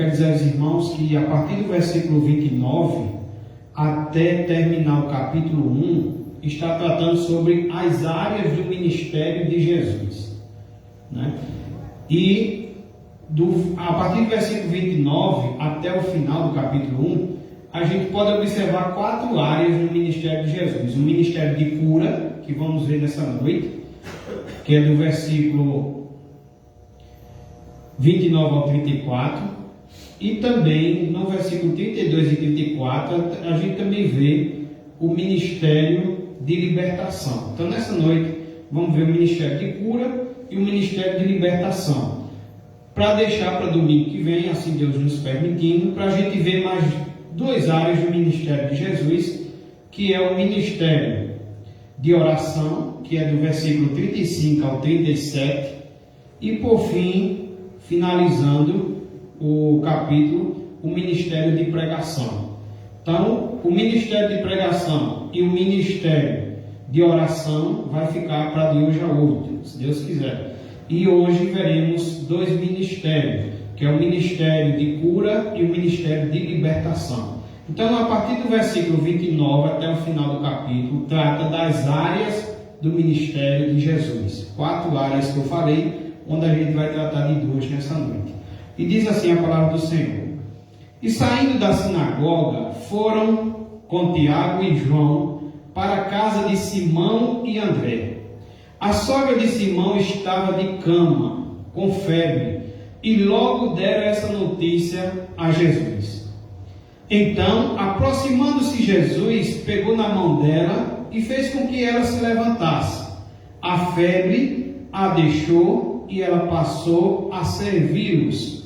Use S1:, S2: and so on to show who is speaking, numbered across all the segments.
S1: Quero dizer aos irmãos que a partir do versículo 29 até terminar o capítulo 1, está tratando sobre as áreas do ministério de Jesus, né? E a partir do versículo 29 até o final do capítulo 1, a gente pode observar 4 áreas no ministério de Jesus. O ministério de cura, que vamos ver nessa noite, que é do versículo 29 ao 34, e também no versículo 32 e 34, a gente também vê o ministério de libertação. Então, nessa noite, vamos ver o ministério de cura e o ministério de libertação, para deixar para domingo que vem, assim Deus nos permitindo, para a gente ver mais 2 áreas do ministério de Jesus, que é o ministério de oração, que é do versículo 35 ao 37, e por fim, finalizando o capítulo, o ministério de pregação. Então, o ministério de pregação e o ministério de oração vai ficar para de hoje a outro, se Deus quiser. E hoje veremos 2 ministérios, que é o ministério de cura e o ministério de libertação. Então, a partir do versículo 29 até o final do capítulo, trata das áreas do ministério de Jesus. 4 áreas que eu falei, onde a gente vai tratar de 2 nessa noite. E diz assim a palavra do Senhor: E saindo da sinagoga, foram com Tiago e João para a casa de Simão e André. A sogra de Simão estava de cama, com febre, e logo deram essa notícia a Jesus. Então, aproximando-se Jesus, pegou na mão dela e fez com que ela se levantasse. A febre a deixou e ela passou a servi-los.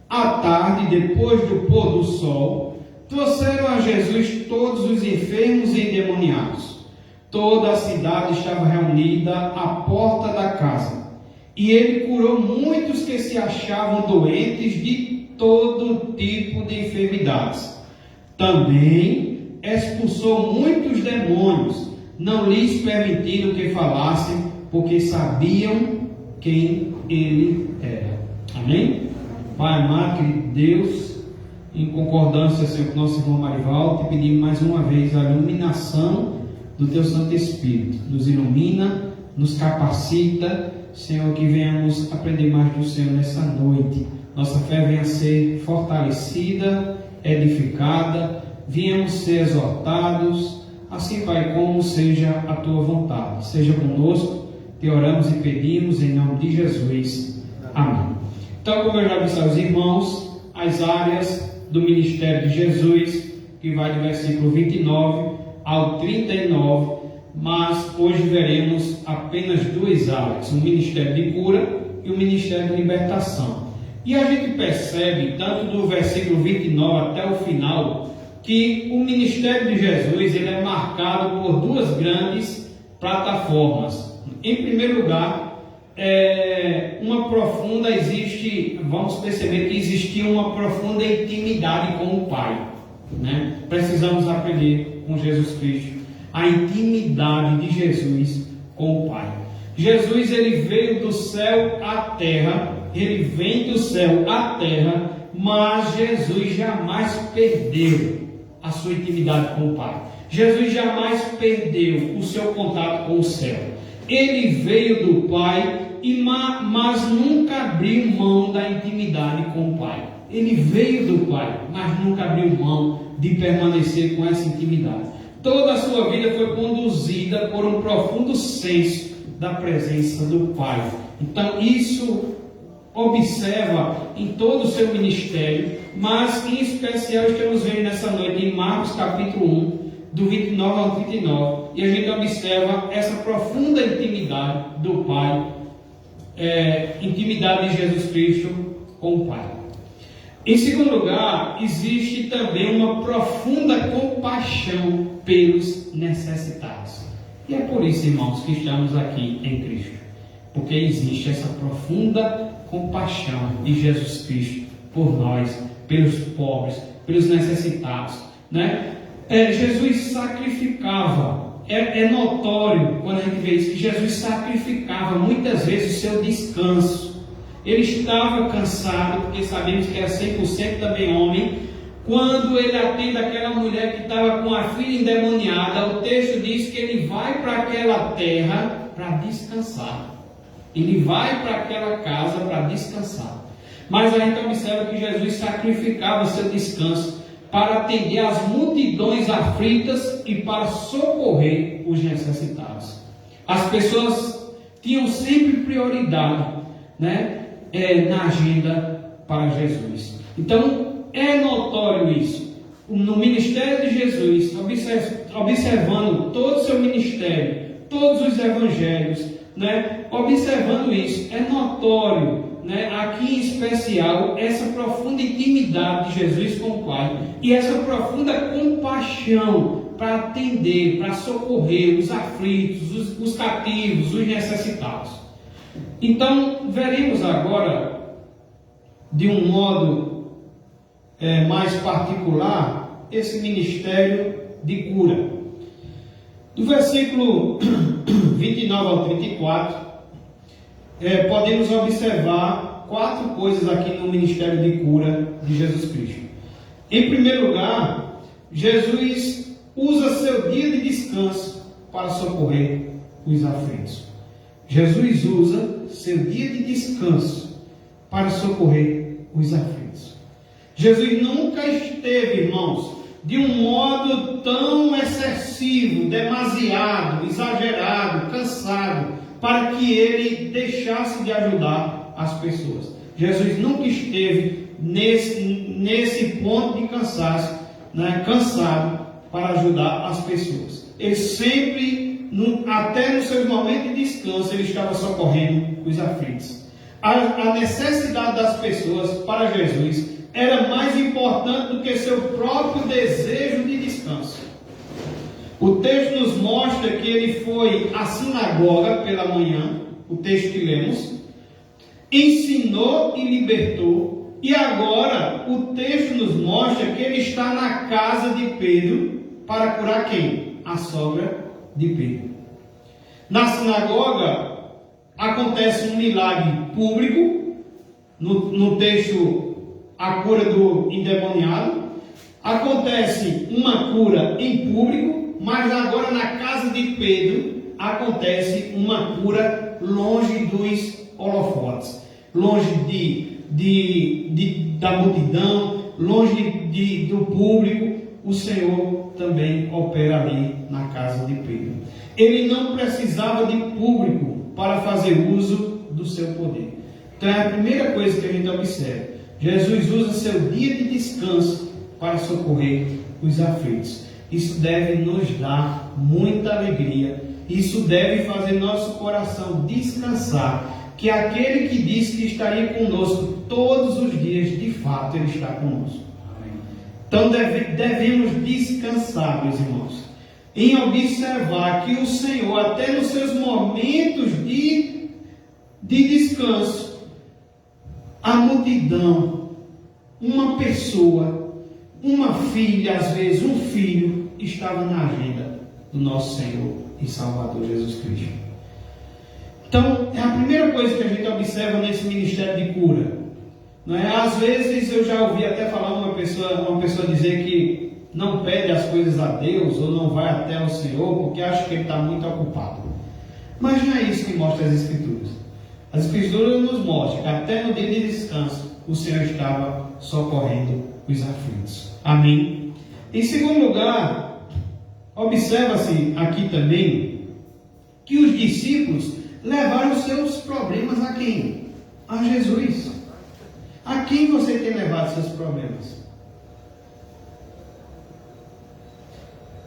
S1: À tarde, depois do pôr do sol, trouxeram a Jesus todos os enfermos e endemoniados. Toda a cidade estava reunida à porta da casa. E ele curou muitos que se achavam doentes de todo tipo de enfermidades. Também expulsou muitos demônios, não lhes permitiram que falassem, porque sabiam quem ele era. Amém? Pai amado, querido Deus, em concordância, Senhor, com nosso irmão Marivaldo, te pedimos mais uma vez a iluminação do Teu Santo Espírito. Nos ilumina, nos capacita, Senhor, que venhamos aprender mais do Senhor nessa noite. Nossa fé venha a ser fortalecida, edificada, venhamos ser exortados, assim, Pai, como seja a Tua vontade. Seja conosco, te oramos e pedimos em nome de Jesus. Amém. Então, como eu já disse aos irmãos, as áreas do ministério de Jesus, que vai do versículo 29 ao 39, mas hoje veremos apenas 2 áreas, o ministério de cura e o ministério de libertação. E a gente percebe, tanto do versículo 29 até o final, que o ministério de Jesus ele é marcado por 2 grandes plataformas. Em primeiro lugar, vamos perceber que existia uma profunda intimidade com o Pai, né? Precisamos aprender com Jesus Cristo a intimidade de Jesus com o Pai. Jesus ele veio do céu à terra, ele vem do céu à terra, mas Jesus jamais perdeu a sua intimidade com o Pai. Jesus jamais perdeu o seu contato com o céu. Ele veio do Pai, mas nunca abriu mão da intimidade com o Pai. Ele veio do Pai, mas nunca abriu mão de permanecer com essa intimidade. Toda a sua vida foi conduzida por um profundo senso da presença do Pai. Então isso observa em todo o seu ministério, mas em especial estamos vendo nessa noite em Marcos capítulo 1, do 29 ao 39, e a gente observa essa profunda intimidade do Pai, intimidade de Jesus Cristo com o Pai. Em segundo lugar, existe também uma profunda compaixão pelos necessitados. E é por isso, irmãos, que estamos aqui em Cristo, porque existe essa profunda compaixão de Jesus Cristo por nós, pelos pobres, pelos necessitados, né? Jesus sacrificava, é notório quando a gente vê isso, que Jesus sacrificava muitas vezes o seu descanso, Ele estava cansado, porque sabemos que era 100% também homem. Quando ele atende aquela mulher que estava com a filha endemoniada, o texto diz que ele vai para aquela terra para descansar. Ele vai para aquela casa para descansar. Mas a gente observa que Jesus sacrificava seu descanso para atender às multidões aflitas e para socorrer os necessitados. As pessoas tinham sempre prioridade, na agenda para Jesus. Então, é notório isso. No ministério de Jesus, observando todo o seu ministério, todos os evangelhos, observando isso, é notório, aqui em especial, essa profunda intimidade de Jesus com o Pai e essa profunda compaixão para atender, para socorrer os aflitos, os cativos, os necessitados. Então, veremos agora, de um modo mais particular, esse ministério de cura. Do versículo 29 ao 34, podemos observar 4 coisas aqui no ministério de cura de Jesus Cristo. Em primeiro lugar, Jesus usa seu dia de descanso para socorrer os aflitos. Jesus usa seu dia de descanso para socorrer os aflitos. Jesus nunca esteve, irmãos, de um modo tão excessivo, demasiado, exagerado, cansado, para que ele deixasse de ajudar as pessoas. Jesus nunca esteve nesse ponto de cansaço, cansado para ajudar as pessoas. Ele sempre, até nos seus momentos de descanso, ele estava socorrendo os aflitos. A necessidade das pessoas para Jesus era mais importante do que seu próprio desejo de descanso. O texto nos mostra que ele foi à sinagoga pela manhã, o texto que lemos, ensinou e libertou, e agora o texto nos mostra que ele está na casa de Pedro para curar quem? A sogra de Pedro. Na sinagoga acontece um milagre público, no texto a cura do endemoniado, acontece uma cura em público, mas agora na casa de Pedro acontece uma cura longe dos holofotes, longe da multidão, longe do público. O Senhor também opera ali na casa de Pedro. Ele não precisava de público para fazer uso do seu poder. Então é a primeira coisa que a gente observa. Jesus usa seu dia de descanso para socorrer os aflitos. Isso deve nos dar muita alegria. Isso deve fazer nosso coração descansar, que aquele que disse que estaria conosco todos os dias, de fato, Ele está conosco. Amém. Então devemos descansar, meus irmãos, em observar que o Senhor, até nos seus momentos de descanso, a multidão, uma pessoa, uma filha, às vezes um filho, estava na agenda do nosso Senhor e Salvador Jesus Cristo. Então, é a primeira coisa que a gente observa nesse ministério de cura. Às vezes eu já ouvi até falar uma pessoa dizer que não pede as coisas a Deus ou não vai até ao Senhor porque acha que Ele está muito ocupado. Mas não é isso que mostra as Escrituras. As Escrituras nos mostram que até no dia de descanso o Senhor estava socorrendo os aflitos. Amém? Em segundo lugar, observa-se aqui também que os discípulos levaram seus problemas a quem? A Jesus. A quem você tem levado seus problemas?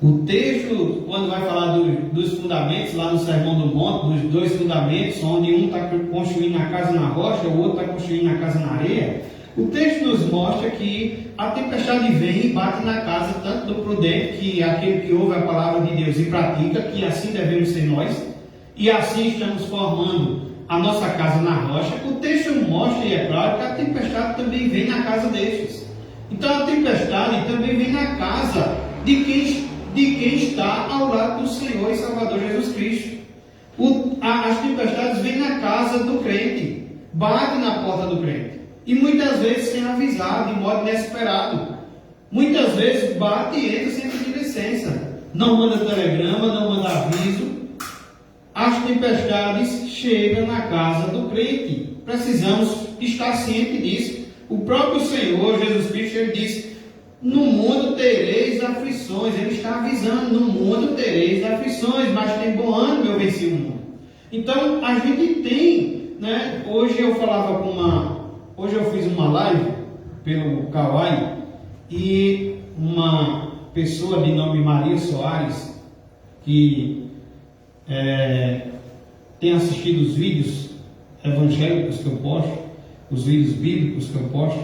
S1: O texto, quando vai falar dos fundamentos, lá no Sermão do Monte, dos 2 fundamentos, onde um está construindo a casa na rocha, o outro está construindo a casa na areia, o texto nos mostra que a tempestade vem e bate na casa, tanto do prudente, que é aquele que ouve a palavra de Deus e pratica, que assim devemos ser nós, e assim estamos formando a nossa casa na rocha. O texto mostra, e é claro, que a tempestade também vem na casa destes. Então a tempestade também vem na casa de quem está ao lado do Senhor e Salvador Jesus Cristo. As tempestades vêm na casa do crente. bate na porta do crente. E muitas vezes sem avisar, de modo inesperado. Muitas vezes bate e entra sem pedir licença. Não manda telegrama, não manda aviso. As tempestades chegam na casa do crente. Precisamos estar cientes disso. O próprio Senhor Jesus Cristo, ele disse: no mundo tereis aflições. Ele está avisando: no mundo tereis aflições, mas tem bom ânimo, eu venci o mundo. Então a gente tem, né? Hoje eu fiz uma live pelo Kawaii, e uma pessoa de nome Maria Soares, que tem assistido os vídeos evangélicos que eu posto, os vídeos bíblicos que eu posto,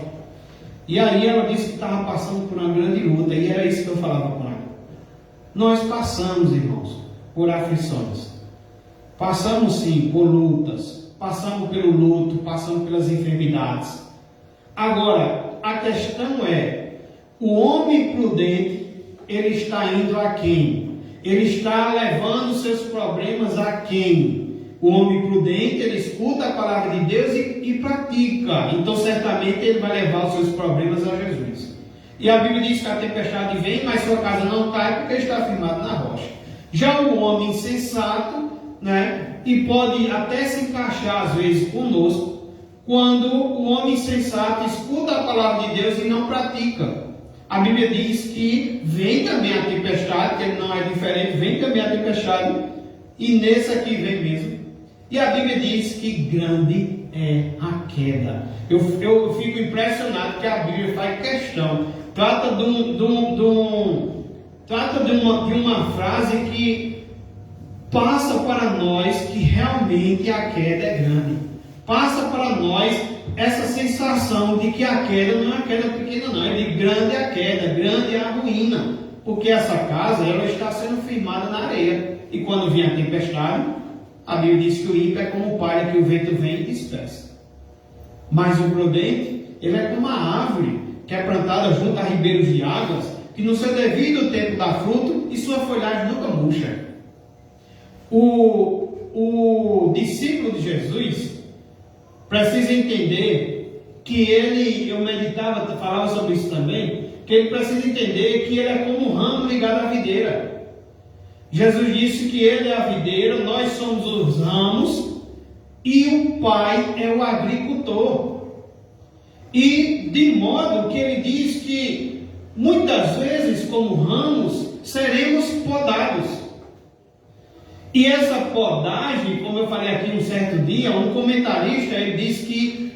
S1: e aí ela disse que estava passando por uma grande luta, e era isso que eu falava com ela. Nós passamos, irmãos, por aflições, passamos sim por lutas, passamos pelo luto, passamos pelas enfermidades. Agora, a questão é, o homem prudente, ele está indo a quem? Ele está levando seus problemas a quem? O homem prudente, ele escuta a palavra de Deus e pratica. Então, certamente, ele vai levar os seus problemas a Jesus. E a Bíblia diz que a tempestade vem, mas sua casa não cai porque está firmado na rocha. Já o homem insensato, né? E pode até se encaixar, às vezes, conosco, quando o homem insensato escuta a palavra de Deus e não pratica. A Bíblia diz que vem também a tempestade, que ele não é diferente, vem também a tempestade, e nesse aqui vem mesmo. E a Bíblia diz que grande é a queda. Eu fico impressionado que a Bíblia faz questão, trata de uma frase que passa para nós que realmente a queda é grande. Passa para nós essa sensação de que a queda não é uma queda pequena, não, é de grande a queda, grande é a ruína, porque essa casa ela está sendo firmada na areia, e quando vem a tempestade, a Bíblia diz que o ímpio é como palha que o vento vem e dispersa. Mas o prudente, ele é como uma árvore que é plantada junto a ribeiros de águas, que no seu devido tempo dá fruto e sua folhagem nunca murcha. O discípulo de Jesus precisa entender que falava sobre isso também, que ele precisa entender que ele é como um ramo ligado à videira. Jesus disse que ele é a videira, nós somos os ramos, e o Pai é o agricultor. E de modo que ele diz que muitas vezes, como ramos, seremos podados. E essa podagem, como eu falei aqui um certo dia, um comentarista, ele diz que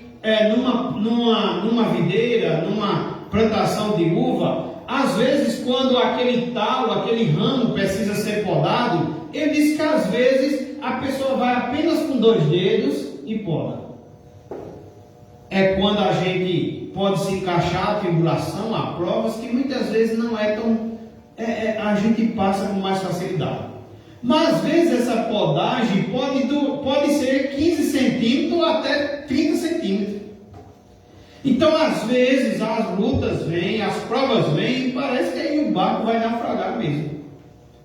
S1: numa videira, numa plantação de uva, às vezes quando aquele talo, aquele ramo precisa ser podado, ele diz que às vezes a pessoa vai apenas com 2 dedos e poda. É quando a gente pode se encaixar a tribulação, a provas que muitas vezes não é tão... a gente passa com mais facilidade. Mas às vezes essa podagem pode ser 15 centímetros até 30 centímetros. Então às vezes as lutas vêm, as provas vêm, e parece que aí o barco vai naufragar mesmo.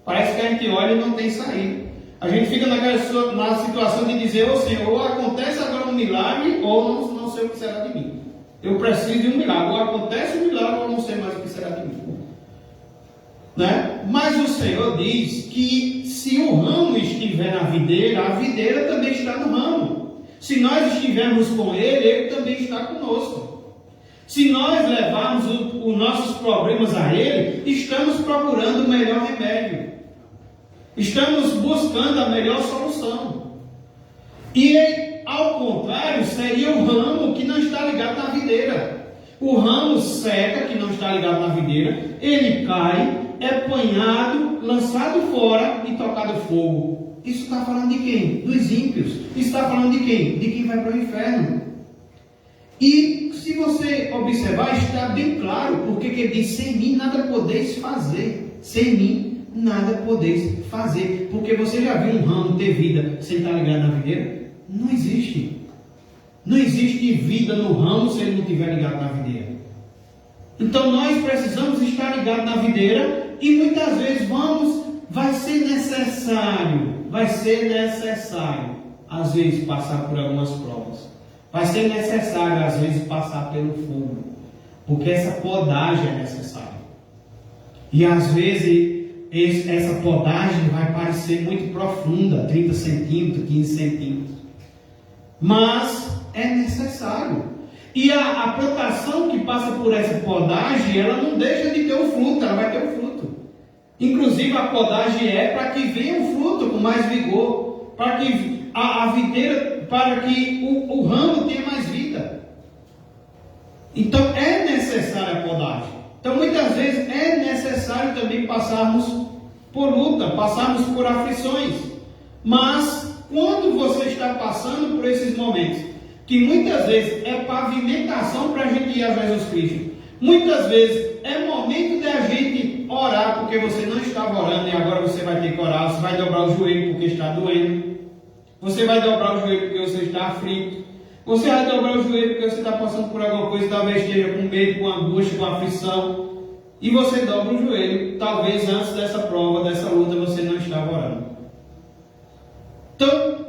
S1: Parece que a gente olha e não tem saída. A gente fica na situação de dizer: ô Senhor, ou acontece agora um milagre, ou não sei o que será de mim. Eu preciso de um milagre. Ou acontece um milagre, ou não sei mais o que será de mim. Né? Mas o Senhor diz que se o ramo estiver na videira, a videira também está no ramo. Se nós estivermos com Ele, Ele também está conosco. Se nós levarmos os nossos problemas a Ele, estamos procurando o melhor remédio. Estamos buscando a melhor solução. E ao contrário, seria o ramo que não está ligado na videira. O ramo seca, que não está ligado na videira, ele cai, é apanhado, lançado fora e tocado fogo. Isso está falando de quem? Dos ímpios. Isso está falando de quem? De quem vai para o inferno. E se você observar, está bem claro, porque ele diz: sem mim nada podeis fazer. Sem mim nada podeis fazer. Porque você já viu um ramo ter vida sem estar ligado na videira? Não existe. Não existe vida no ramo se ele não estiver ligado na videira. Então nós precisamos estar ligados na videira, e muitas vezes vai ser necessário, às vezes, passar por algumas provas. Vai ser necessário, às vezes, passar pelo fogo, porque essa podagem é necessária. E, às vezes, essa podagem vai parecer muito profunda, 30 centímetros, 15 centímetros. Mas é necessário. E a plantação que passa por essa podagem, ela não deixa de ter o fruto, ela vai ter o fruto. Inclusive, a podagem é para que venha o fruto com mais vigor, para que a videira, para que o ramo tenha mais vida. Então, é necessária a podagem. Então, muitas vezes, é necessário também passarmos por luta, passarmos por aflições. Mas, quando você está passando por esses momentos, que muitas vezes é pavimentação para a gente ir a Jesus Cristo, muitas vezes é momento de a gente orar porque você não estava orando e agora você vai ter que orar, você vai dobrar o joelho porque está doendo, você vai dobrar o joelho porque você está aflito, você vai dobrar o joelho porque você está passando por alguma coisa, talvez esteja com medo, com angústia, com aflição, e você dobra o joelho, talvez antes dessa prova, dessa luta, você não estava orando. Então,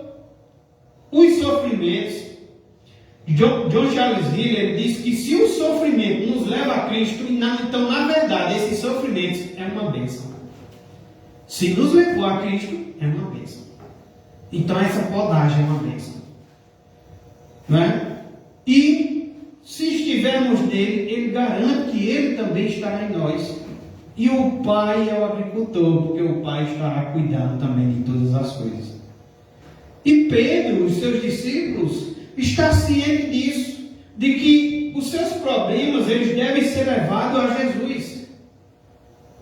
S1: os sofrimentos, John Charles Miller diz que se o sofrimento nos leva a Cristo, então na verdade esses sofrimentos é uma bênção. Se nos levou a Cristo, é uma bênção. Então essa podagem é uma bênção, não é? E se estivermos nele, ele garante que ele também estará em nós. E o Pai é o agricultor, porque o Pai estará cuidando também de todas as coisas. E Pedro, os seus discípulos, está ciente disso, de que os seus problemas, eles devem ser levados a Jesus.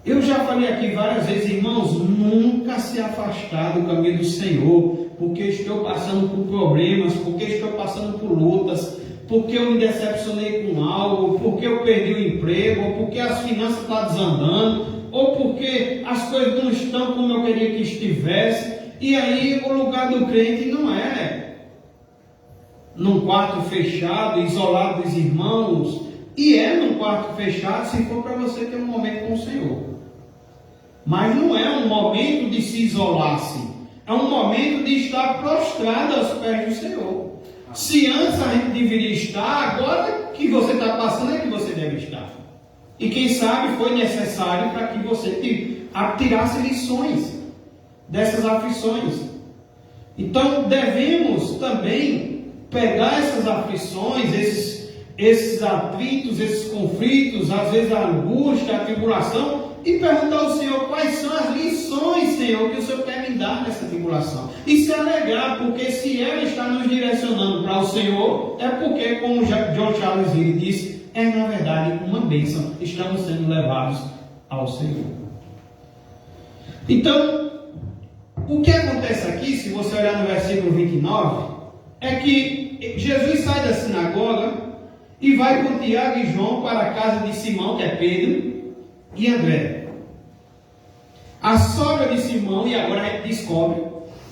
S1: Eu já falei aqui várias vezes, irmãos, nunca se afastar do caminho do Senhor, porque estou passando por problemas, porque estou passando por lutas, porque eu me decepcionei com algo, porque eu perdi o emprego, ou porque as finanças estão desandando, ou porque as coisas não estão como eu queria que estivesse. E aí o lugar do crente não é num quarto fechado, isolado dos irmãos, e é num quarto fechado se for para você ter um momento com o Senhor. Mas não é um momento de se isolar-se, é um momento de estar prostrado aos pés do Senhor. Se antes a gente deveria estar, agora que você está passando é que você deve estar. E quem sabe foi necessário para que você tirasse lições dessas aflições. Então devemos também pegar essas aflições, esses atritos, esses conflitos, às vezes a angústia, a tribulação, e perguntar ao Senhor quais são as lições, Senhor, que o Senhor quer me dar nessa tribulação. E se alegrar, porque se ela está nos direcionando para o Senhor, é porque, como John Charles Miller disse, é na verdade uma bênção. Estamos sendo levados ao Senhor. Então, o que acontece aqui, se você olhar no versículo 29, é que Jesus sai da sinagoga e vai com Tiago e João para a casa de Simão, que é Pedro, e André. A sogra de Simão, e agora a gente descobre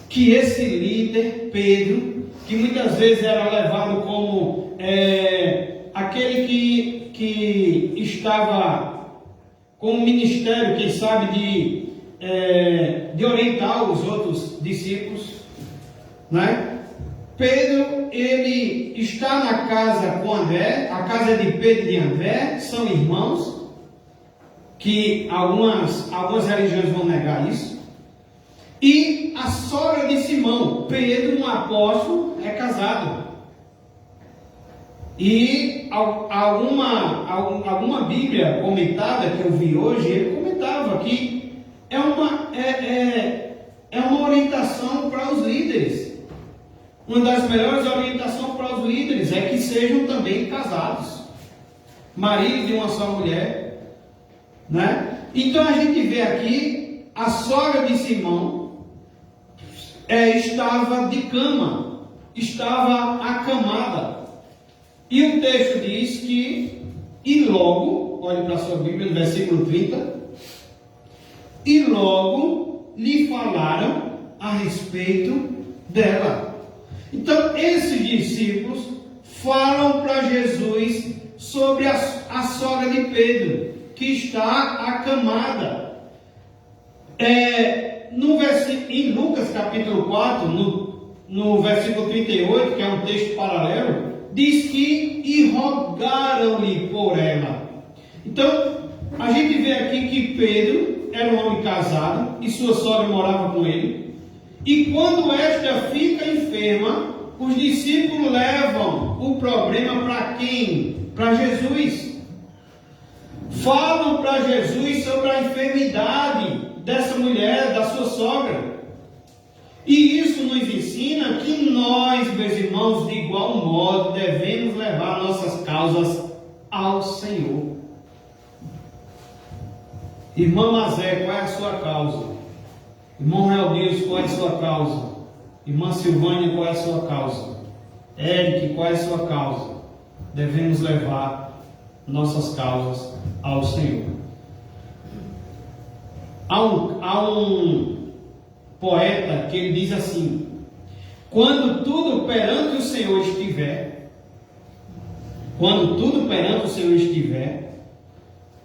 S1: que esse líder, Pedro, que muitas vezes era levado como aquele que estava com o ministério, quem sabe, de orientar os outros discípulos, né? Pedro, ele está na casa com André, a casa de Pedro e de André, são irmãos, que algumas religiões vão negar isso, e a sogra de Simão, Pedro, um apóstolo, é casado, e alguma Bíblia comentada que eu vi hoje, ele comentava que é uma orientação para os líderes. Uma das melhores orientações para os líderes é que sejam também casados, marido de uma só mulher, né? Então a gente vê aqui a sogra de Simão estava de cama, estava acamada, e o texto diz que, e logo, olhe para a sua Bíblia no versículo 30, e logo lhe falaram a respeito dela. Então, esses discípulos falam para Jesus sobre a sogra de Pedro, que está acamada. Em Lucas capítulo 4, no versículo 38, que é um texto paralelo, diz que e rogaram-lhe por ela. Então, a gente vê aqui que Pedro era um homem casado e sua sogra morava com ele. E quando esta fica enferma, os discípulos levam o problema para quem? Para Jesus. Falam para Jesus sobre a enfermidade dessa mulher, da sua sogra. E isso nos ensina que nós, meus irmãos, de igual modo, devemos levar nossas causas ao Senhor. Irmã Mazé, qual é a sua causa? Irmão Realdilson, qual é a sua causa? Irmã Silvânia, qual é a sua causa? Eric, qual é a sua causa? Devemos levar nossas causas ao Senhor. Há um poeta que ele diz assim: quando tudo perante o Senhor estiver,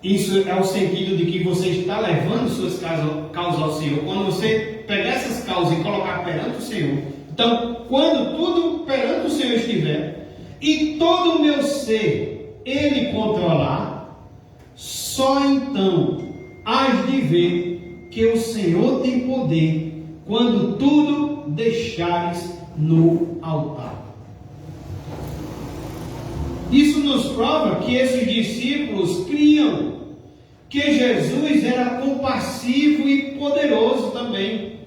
S1: isso é o sentido de que você está levando suas causas ao Senhor. Quando você pegar essas causas e colocar perante o Senhor, então, quando tudo perante o Senhor estiver, e todo o meu ser Ele controlar, só então hás de ver que o Senhor tem poder, quando tudo deixares no altar. Isso nos prova que esses discípulos criam que Jesus era compassivo e poderoso também.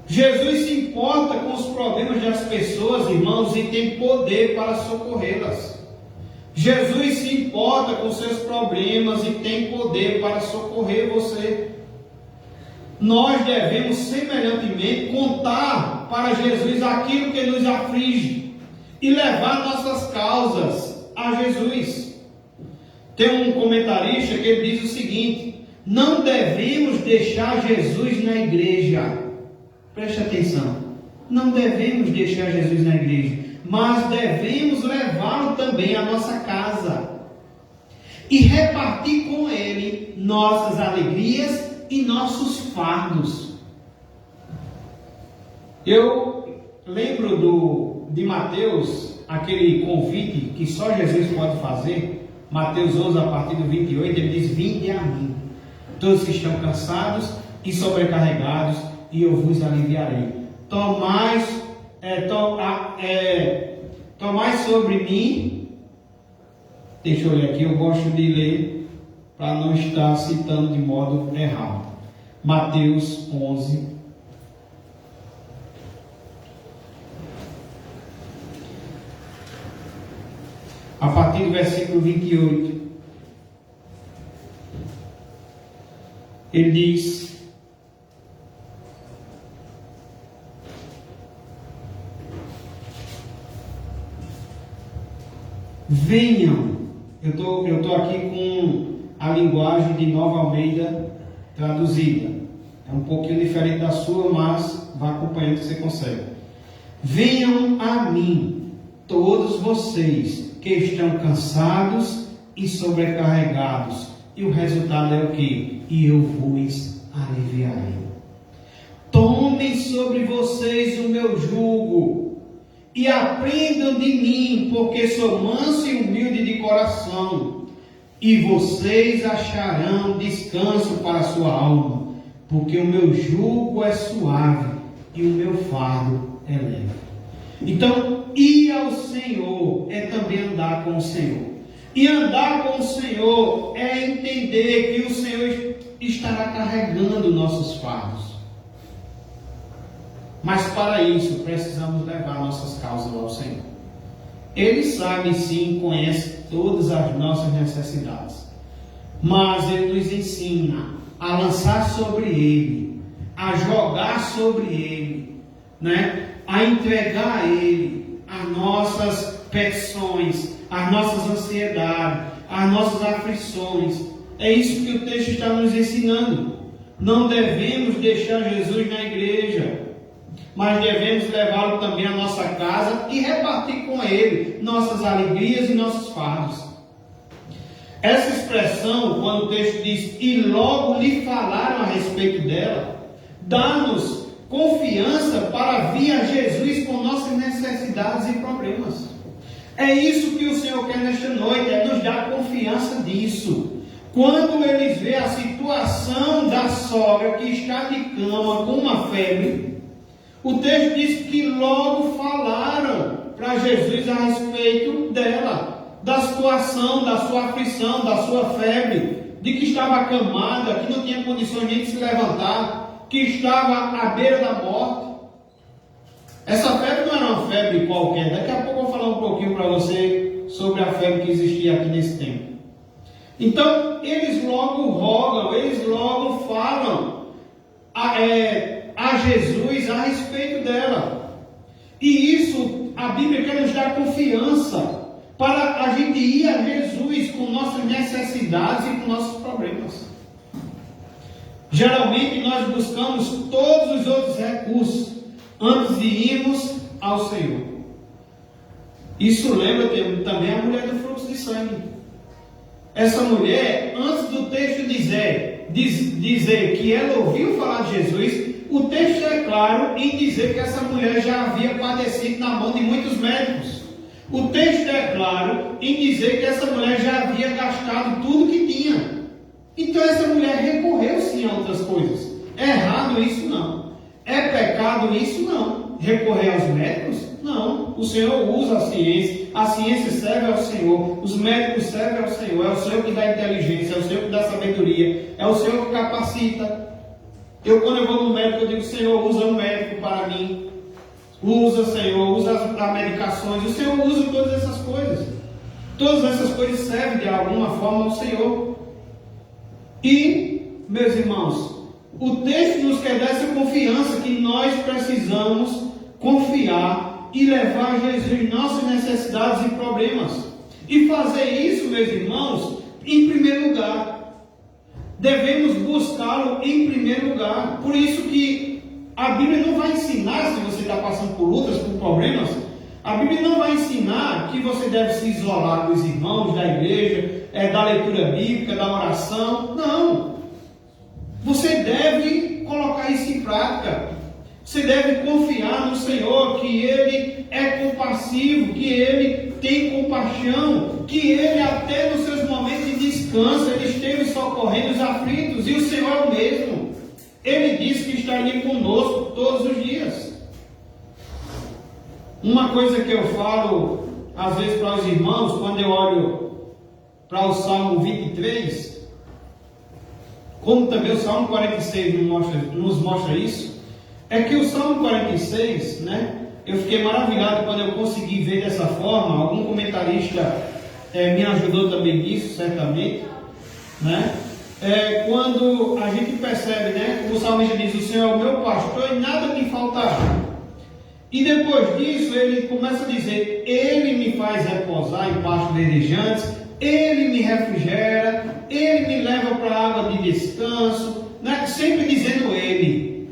S1: Jesus se importa com os problemas das pessoas, irmãos, e tem poder para socorrê-las. Jesus se importa com seus problemas e tem poder para socorrer você. Nós devemos semelhantemente contar para Jesus aquilo que nos aflige e levar nossas causas a Jesus. Tem um comentarista que ele diz o seguinte: não devemos deixar Jesus na igreja. Preste atenção. Não devemos deixar Jesus na igreja, mas devemos levá-lo também à nossa casa e repartir com ele nossas alegrias e nossos fardos. Eu lembro de Mateus, aquele convite que só Jesus pode fazer. Mateus 11, a partir do 28, ele diz: vinde a mim, todos que estão cansados e sobrecarregados, e eu vos aliviarei. Tomai sobre mim. Deixa eu ler aqui, eu gosto de ler para não estar citando de modo errado. Mateus 11, a partir do versículo 28, ele diz: venham. Eu estou aqui com a linguagem de Nova Almeida traduzida. É um pouquinho diferente da sua, mas vá acompanhando que você consegue. Venham a mim, todos vocês que estão cansados e sobrecarregados. E o resultado é o quê? E eu vos aliviarei. Tomem sobre vocês o meu jugo e aprendam de mim, porque sou manso e humilde de coração, e vocês acharão descanso para a sua alma, porque o meu jugo é suave e o meu fardo é leve. Então, ir ao Senhor é também andar com o Senhor. E andar com o Senhor é entender que o Senhor estará carregando nossos fardos. Mas para isso precisamos levar nossas causas ao Senhor. Ele sabe sim, conhece todas as nossas necessidades. Mas Ele nos ensina a lançar sobre Ele, a jogar sobre Ele, a entregar a Ele as nossas petições, as nossas ansiedades, as nossas aflições. É isso que o texto está nos ensinando. Não devemos deixar Jesus na igreja, mas devemos levá-lo também à nossa casa e repartir com Ele nossas alegrias e nossos fardos. Essa expressão, quando o texto diz, e logo lhe falaram a respeito dela, dá-nos confiança para vir a Jesus com nossas necessidades e problemas. É isso que o Senhor quer nesta noite, é nos dar confiança disso. Quando eles vê a situação da sogra que está de cama com uma febre, o texto diz que logo falaram para Jesus a respeito dela, da situação, da sua aflição, da sua febre, de que estava acamada, que não tinha condições nem de se levantar, que estava à beira da morte. Essa febre não era uma febre qualquer. Daqui a pouco eu vou falar um pouquinho para você sobre a febre que existia aqui nesse tempo. Então, eles logo rogam, eles logo falam a Jesus a respeito dela. E isso, a Bíblia quer nos dar confiança para a gente ir a Jesus com nossas necessidades e com nossos problemas. Geralmente nós buscamos todos os outros recursos antes de irmos ao Senhor. Isso lembra também a mulher do fluxo de sangue. Essa mulher, antes do texto dizer que ela ouviu falar de Jesus, o texto é claro em dizer que essa mulher já havia padecido na mão de muitos médicos. O texto é claro em dizer que essa mulher já havia gastado tudo que tinha. Então essa mulher recorreu sim a outras coisas. É errado isso? Não. É pecado isso? Não. Recorrer aos médicos? Não. O Senhor usa a ciência serve ao Senhor, os médicos servem ao Senhor, é o Senhor que dá inteligência, é o Senhor que dá sabedoria, é o Senhor que capacita. Quando eu vou no médico, eu digo: Senhor, usa o médico para mim. Usa, Senhor, usa as medicações. O Senhor usa todas essas coisas. Todas essas coisas servem de alguma forma ao Senhor. E, meus irmãos, o texto nos quer dar essa confiança que nós precisamos confiar e levar a Jesus nossas necessidades e problemas. E fazer isso, meus irmãos, em primeiro lugar. Devemos buscá-lo em primeiro lugar. Por isso que a Bíblia não vai ensinar, se você está passando por lutas, por problemas, a Bíblia não vai ensinar que você deve se isolar dos irmãos, da igreja, da leitura bíblica, da oração. Não. Você deve colocar isso em prática. Você deve confiar no Senhor, que Ele é compassivo, que Ele tem compaixão, que Ele até nos seus momentos de descanso, Ele esteve socorrendo os aflitos, e o Senhor é o mesmo. Ele disse que estaria conosco todos os dias. Uma coisa que eu falo às vezes para os irmãos, quando eu olho para o Salmo 23, como também o Salmo 46 nos mostra isso, é que o Salmo 46, né, eu fiquei maravilhado quando eu consegui ver dessa forma. Algum comentarista me ajudou também nisso, certamente, né? Quando a gente percebe, né, como o salmista diz: o Senhor é o meu pastor e nada me faltará. E depois disso ele começa a dizer: Ele me faz repousar em pastos verdejantes, Ele me refrigera, Ele me leva para a água de descanso, né? Sempre dizendo Ele,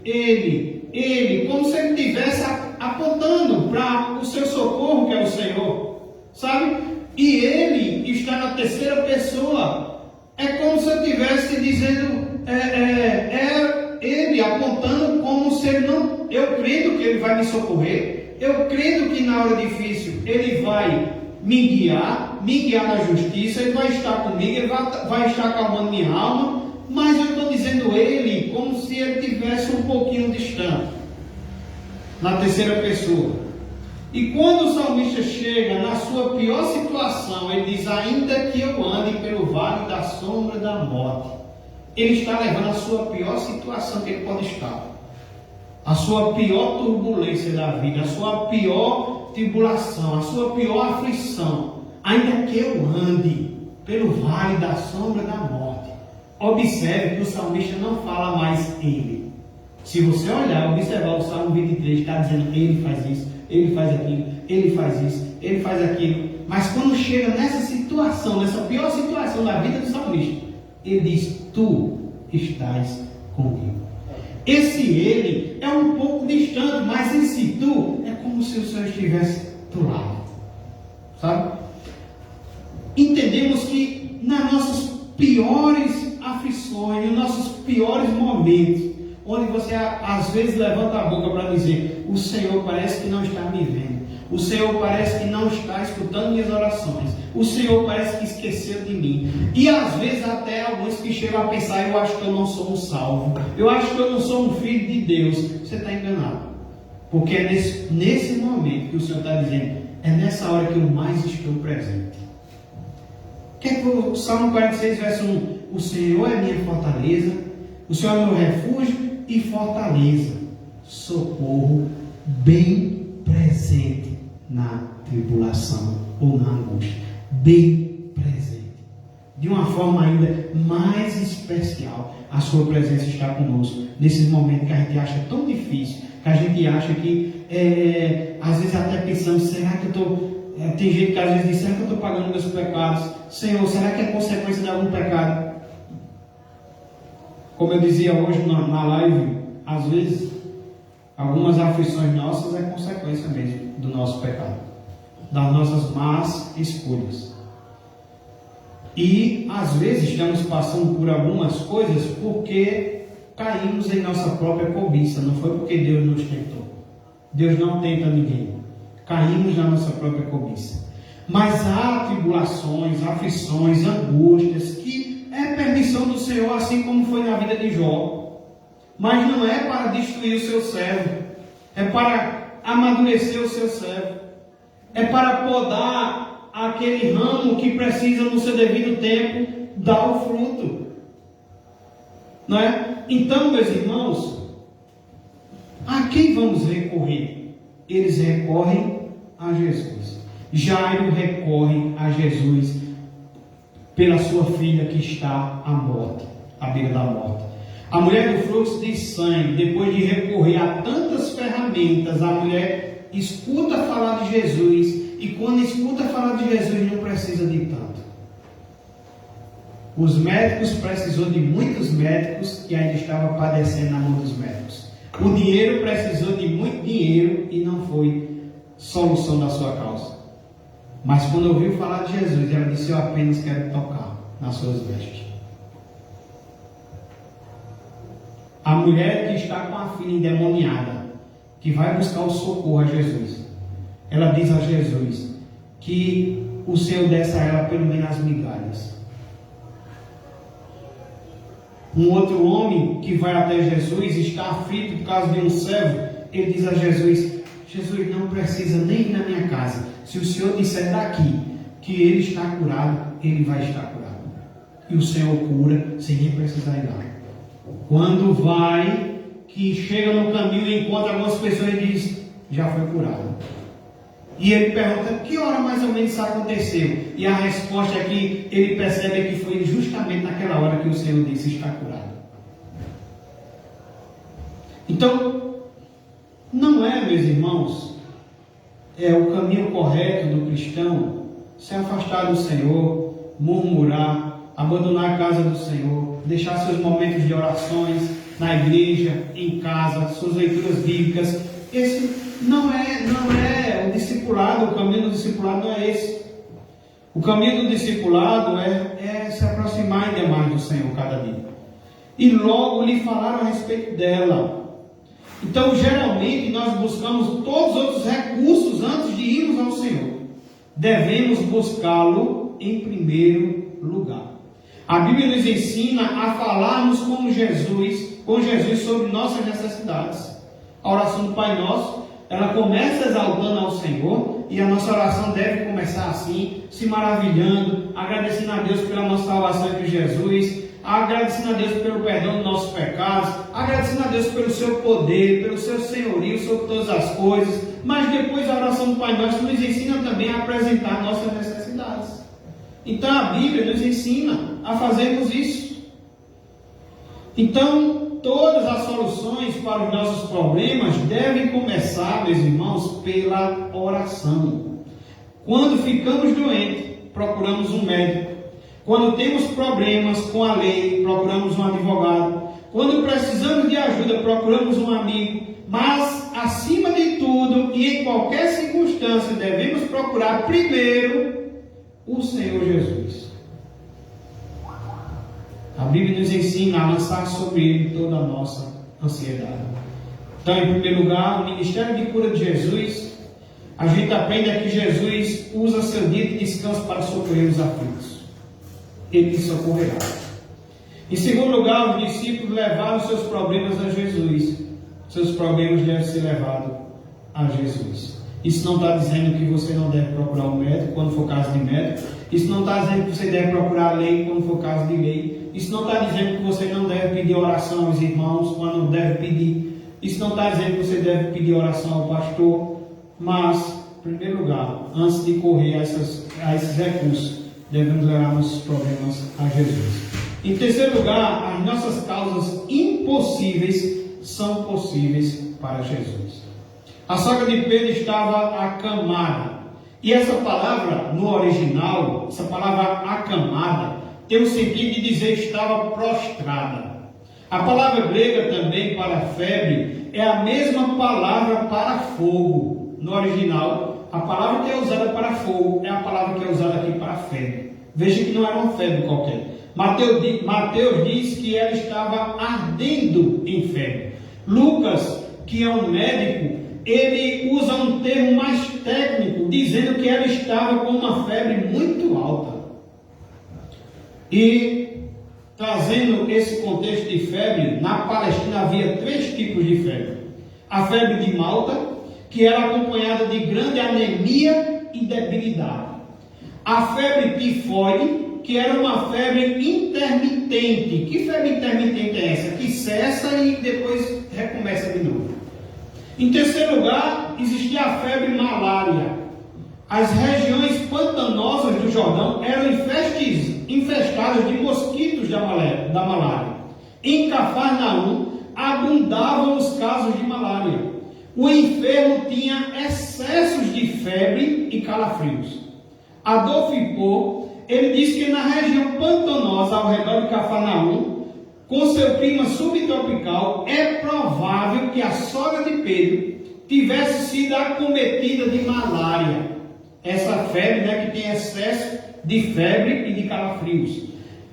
S1: como se Ele estivesse apontando para o seu socorro, que é o Senhor, sabe? E Ele está na terceira pessoa. É como se eu estivesse dizendo, Ele apontando como se Ele não... Eu creio que Ele vai me socorrer, eu creio que na hora difícil Ele vai me guiar na justiça, Ele vai estar comigo, Ele vai estar acalmando minha alma, mas eu estou dizendo Ele como se Ele estivesse um pouquinho distante, na terceira pessoa. E quando o salmista chega na sua pior situação, ele diz: ainda que eu ande pelo vale da sombra da morte. Ele está levando a sua pior situação que ele pode estar, a sua pior turbulência da vida, a sua pior tribulação, a sua pior aflição. Ainda que eu ande pelo vale da sombra da morte. Observe que o salmista não fala mais ele. Se você olhar, observar o Salmo 23, está dizendo: Ele faz isso, Ele faz aquilo, Ele faz isso, Ele faz aquilo. Mas quando chega nessa situação, nessa pior situação da vida do salmista, ele diz: Tu estás comigo. Esse Ele é um pouco distante, mas esse Tu é como se o Senhor estivesse do lado, sabe? Entendemos que nas nossas piores aflições, nos nossos piores momentos, onde você às vezes levanta a boca para dizer: o Senhor parece que não está me vendo, O Senhor parece que não está escutando minhas orações. O Senhor parece que esqueceu de mim. E às vezes até alguns que chegam a pensar: eu acho que eu não sou um salvo. Eu acho que eu não sou um filho de Deus. Você está enganado. Porque é nesse momento que o Senhor está dizendo: é nessa hora que eu mais estou presente. Que é o Salmo 46, verso 1. O Senhor é minha fortaleza. O Senhor é meu refúgio e fortaleza. Socorro bem presente na tribulação ou na angústia. Bem presente. De uma forma ainda mais especial, a sua presença está conosco. Nesses momentos que a gente acha tão difícil, que a gente acha que, às vezes até pensamos: será que eu estou... tem gente que às vezes diz: será que eu estou pagando meus pecados? Senhor, será que é consequência de algum pecado? Como eu dizia hoje na live, às vezes algumas aflições nossas é consequência mesmo do nosso pecado, das nossas más escolhas. E às vezes estamos passando por algumas coisas porque caímos em nossa própria cobiça. Não foi porque Deus nos tentou. Deus não tenta ninguém. Caímos na nossa própria cobiça. Mas há tribulações, aflições, angústias, que é permissão do Senhor, assim como foi na vida de Jó. Mas não é para destruir o seu servo, é para amadurecer o seu servo, é para podar aquele ramo que precisa, no seu devido tempo, dar o fruto. Não é? Então, meus irmãos, a quem vamos recorrer? Eles recorrem a Jesus. Jairo recorre a Jesus pela sua filha que está à morte, à beira da morte. A mulher do fluxo de sangue, depois de recorrer a tantas ferramentas, a mulher escuta falar de Jesus, e quando escuta falar de Jesus não precisa de tanto. Os médicos precisou de muitos médicos e ainda estava padecendo na mão dos médicos. O dinheiro precisou de muito dinheiro e não foi solução da sua causa. Mas quando ouviu falar de Jesus, ela disse: eu apenas quero tocar nas suas vestes. A mulher que está com a filha endemoniada, que vai buscar o socorro a Jesus, ela diz a Jesus que o Senhor desse a ela pelo menos as migalhas. Um outro homem que vai até Jesus, está aflito por causa de um servo, ele diz a Jesus: Jesus, não precisa nem ir na minha casa. Se o Senhor disser daqui que ele está curado, ele vai estar curado. E o Senhor cura sem nem precisar ir lá. Quando vai, que chega no caminho e encontra algumas pessoas e diz: já foi curado. E ele pergunta: que hora mais ou menos isso aconteceu? E a resposta é que ele percebe que foi justamente naquela hora que o Senhor disse: está curado. Então, não é, meus irmãos, o caminho correto do cristão se afastar do Senhor, murmurar, abandonar a casa do Senhor, deixar seus momentos de orações na igreja, em casa, suas leituras bíblicas. Esse não é o discipulado. O caminho do discipulado não é esse. O caminho do discipulado é se aproximar ainda mais do Senhor cada dia. E logo lhe falaram a respeito dela. Então, geralmente, nós buscamos todos os outros recursos antes de irmos ao Senhor. Devemos buscá-lo em primeiro lugar. A Bíblia nos ensina a falarmos com Jesus sobre nossas necessidades. A oração do Pai Nosso, ela começa exaltando ao Senhor, e a nossa oração deve começar assim, se maravilhando, agradecendo a Deus pela nossa salvação em Jesus, agradecendo a Deus pelo perdão dos nossos pecados, agradecendo a Deus pelo seu poder, pelo seu senhorio sobre todas as coisas. Mas depois a oração do Pai Nosso nos ensina também a apresentar nossas necessidades. Então a Bíblia nos ensina a fazermos isso. Então todas as soluções para os nossos problemas devem começar, meus irmãos, pela oração. Quando ficamos doentes, procuramos um médico. Quando temos problemas com a lei, procuramos um advogado. Quando precisamos de ajuda, procuramos um amigo. Mas, acima de tudo e em qualquer circunstância, devemos procurar primeiro o Senhor Jesus. A Bíblia nos ensina a lançar sobre Ele toda a nossa ansiedade. Então, em primeiro lugar, o ministério de cura de Jesus, a gente aprende que Jesus usa seu dia de descanso para socorrer os aflitos. Ele te socorrerá. Em segundo lugar, os discípulos levaram seus problemas a Jesus. Seus problemas devem ser levados a Jesus. Isso não está dizendo que você não deve procurar um médico quando for caso de médico. Isso não está dizendo que você deve procurar a lei quando for caso de lei. Isso não está dizendo que você não deve pedir oração aos irmãos quando deve pedir. Isso não está dizendo que você deve pedir oração ao pastor. Mas, em primeiro lugar, antes de correr a esses recursos, devemos levar nossos problemas a Jesus. Em terceiro lugar, as nossas causas impossíveis são possíveis para Jesus. A sogra de Pedro estava acamada. E essa palavra, no original, essa palavra acamada, tem o sentido de dizer estava prostrada. A palavra grega também para febre é a mesma palavra para fogo. No original, a palavra que é usada para fogo é a palavra que é usada aqui para febre. Veja que não era uma febre qualquer. Mateus diz que ela estava ardendo em febre. Lucas, que é um médico, ele usa um termo mais técnico, dizendo que ela estava com uma febre muito alta. E, trazendo esse contexto de febre, na Palestina havia 3 tipos de febre. A febre de Malta, que era acompanhada de grande anemia e debilidade. A febre tifoide, que era uma febre intermitente. Que febre intermitente é essa? Que cessa e depois recomeça de novo. Em terceiro lugar, existia a febre malária. As regiões pantanosas do Jordão eram infestadas de mosquitos da malária. Em Cafarnaum, abundavam os casos de malária. O enfermo tinha excessos de febre e calafrios. Adolf Hippot, ele diz que na região pantanosa ao redor de Cafarnaum, com seu clima subtropical, é provável que a sogra de Pedro tivesse sido acometida de malária. Essa febre, que tem excesso de febre e de calafrios.